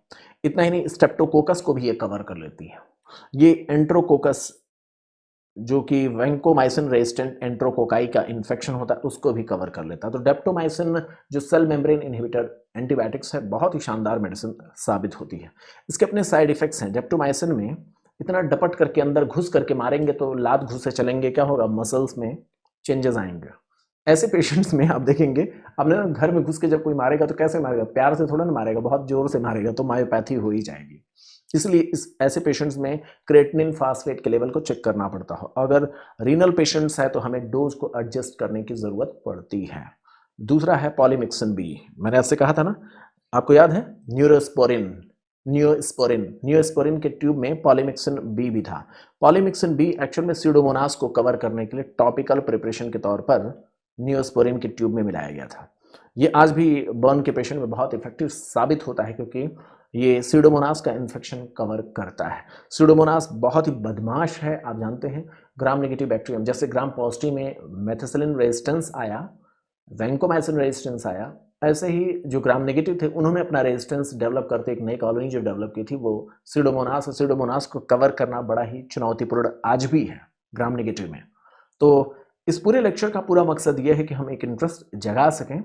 इतना ही नहीं, स्टेप्टोकोकस को भी ये कवर कर लेती है। ये एंट्रोकोकस जो कि वैंकोमाइसिन रेजिस्टेंट एंट्रोकोकाई का इन्फेक्शन होता है उसको भी कवर कर लेता है। तो डेप्टोमाइसिन जो सेल मेम्ब्रेन इनहिबिटर एंटीबायोटिक्स है, बहुत ही शानदार मेडिसिन साबित होती है। इसके अपने साइड इफेक्ट्स हैं। डेप्टोमाइसिन में इतना डपट करके अंदर घुस करके मारेंगे तो लात घुस से चलेंगे, क्या होगा, मसल्स में चेंजेस आएंगे। ऐसे पेशेंट्स में आप देखेंगे, आपने ना घर में घुस के जब कोई मारेगा तो कैसे मारेगा, प्यार से थोड़ा ना मारेगा, बहुत जोर से मारेगा तो मायोपैथी हो ही जाएगी। इसलिए इस ऐसे पेशेंट्स में क्रेटिनिन फास्फेट के लेवल को चेक करना पड़ता हो। अगर रीनल पेशेंट्स है तो हमें डोज को एडजस्ट करने की ज़रूरत पड़ती है। दूसरा है पॉलीमिक्सिन बी। मैंने आपसे कहा था ना, आपको याद है, नियोस्पोरिन के ट्यूब में पॉलीमिक्सिन बी भी था। पॉलीमिक्सिन बी एक्चुअल में स्यूडोमोनास को कवर करने के लिए टॉपिकल प्रिपरेशन के तौर पर नियोस्पोरिन के ट्यूब में मिलाया गया था। ये आज भी बर्न के पेशेंट में बहुत इफेक्टिव साबित होता है, क्योंकि ये स्यूडोमोनास का इन्फेक्शन कवर करता है। स्यूडोमोनास बहुत ही बदमाश है, आप जानते हैं। ग्राम नेगेटिव बैक्टीरियम, जैसे ग्राम पॉजिटिव में मेथिसिलिन रेजिस्टेंस आया, वैंकोमाइसिन रेजिस्टेंस आया, ऐसे ही जो ग्राम नेगेटिव थे उन्होंने अपना रेजिस्टेंस डेवलप करते एक नई कॉलोनी जो डेवलप की थी वो स्यूडोमोनास, और स्यूडोमोनास को कवर करना बड़ा ही चुनौतीपूर्ण आज भी है ग्राम नेगेटिव में। तो इस पूरे लेक्चर का पूरा मकसद ये है कि हम एक इंटरेस्ट जगा सकें,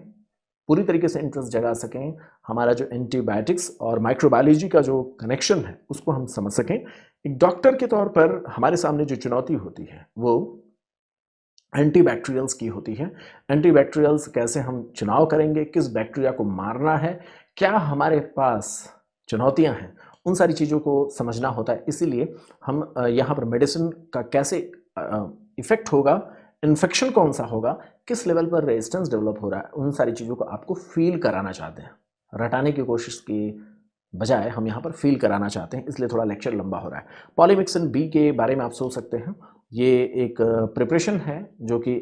पूरी तरीके से इंटरेस्ट जगा सकें, हमारा जो एंटीबायोटिक्स और माइक्रोबायोलॉजी का जो कनेक्शन है उसको हम समझ सकें। एक डॉक्टर के तौर पर हमारे सामने जो चुनौती होती है वो एंटीबैक्टीरियल्स की होती है। एंटीबैक्टीरियल्स कैसे हम चुनाव करेंगे, किस बैक्टीरिया को मारना है, क्या हमारे पास चुनौतियां हैं, उन सारी चीज़ों को समझना होता है। इसीलिए हम यहाँ पर मेडिसिन का कैसे इफेक्ट होगा, इन्फेक्शन कौन सा होगा, किस लेवल पर रेजिस्टेंस डेवलप हो रहा है, उन सारी चीज़ों को आपको फील कराना चाहते हैं। रटाने की कोशिश की बजाय हम यहाँ पर फील कराना चाहते हैं, इसलिए थोड़ा लेक्चर लंबा हो रहा है। पॉलीमिक्सिन बी के बारे में आप सोच सकते हैं, ये एक प्रिपरेशन है जो कि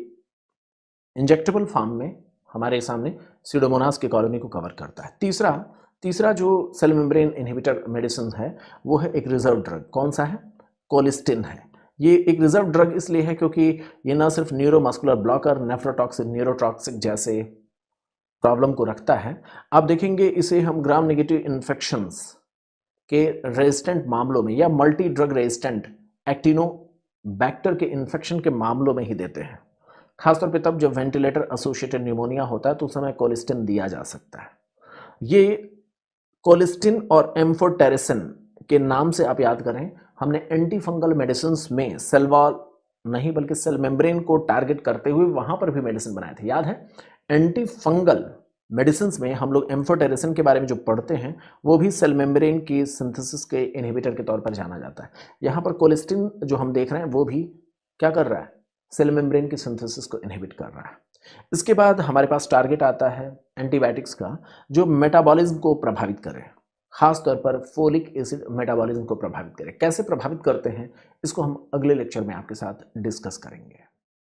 इंजेक्टेबल फॉर्म में हमारे सामने स्यूडोमोनास की कॉलोनी को कवर करता है। तीसरा जो सेल मेम्ब्रेन इनहिबिटर मेडिसिन है वो है एक रिजर्व ड्रग। कौन सा है? कोलिस्टिन है। ये एक रिजर्व ड्रग इसलिए है क्योंकि ये ना सिर्फ न्यूरोमस्कुलर ब्लॉकर, नेफ्रोटॉक्सिक, न्यूरोटॉक्सिक जैसे प्रॉब्लम को रखता है। आप देखेंगे इसे हम ग्राम नेगेटिव इन्फेक्शंस के रेजिस्टेंट मामलों में या मल्टी ड्रग रेजिस्टेंट एक्टिनोबैक्टर के इन्फेक्शन के मामलों में ही देते हैं। खासतौर पे तब जब वेंटिलेटर एसोसिएटेड न्यूमोनिया होता है तो उस समय कोलिस्टिन दिया जा सकता है। ये कोलिस्टिन और एम्फोटेरिसिन के नाम से आप याद करें, हमने एंटी फंगल मेडिसिन में सेल वॉल नहीं बल्कि सेल मेम्ब्रेन को टारगेट करते हुए वहां पर भी मेडिसिन बनाए थे, याद है। एंटी फंगल मेडिसिन में हम लोग एम्फोटेरिसिन के बारे में जो पढ़ते हैं वो भी सेल मेम्ब्रेन की सिंथेसिस के इनहिबिटर के तौर पर जाना जाता है। यहाँ पर कोलिस्टिन जो हम देख रहे हैं वो भी क्या कर रहा है, सेल मेम्ब्रेन की सिंथेसिस को इनहिबिट कर रहा है। इसके बाद हमारे पास टारगेट आता है एंटीबायोटिक्स का जो मेटाबॉलिज्म को प्रभावित करे, खास तौर पर फोलिक एसिड मेटाबॉलिज्म को प्रभावित करे। कैसे प्रभावित करते हैं इसको हम अगले लेक्चर में आपके साथ डिस्कस करेंगे।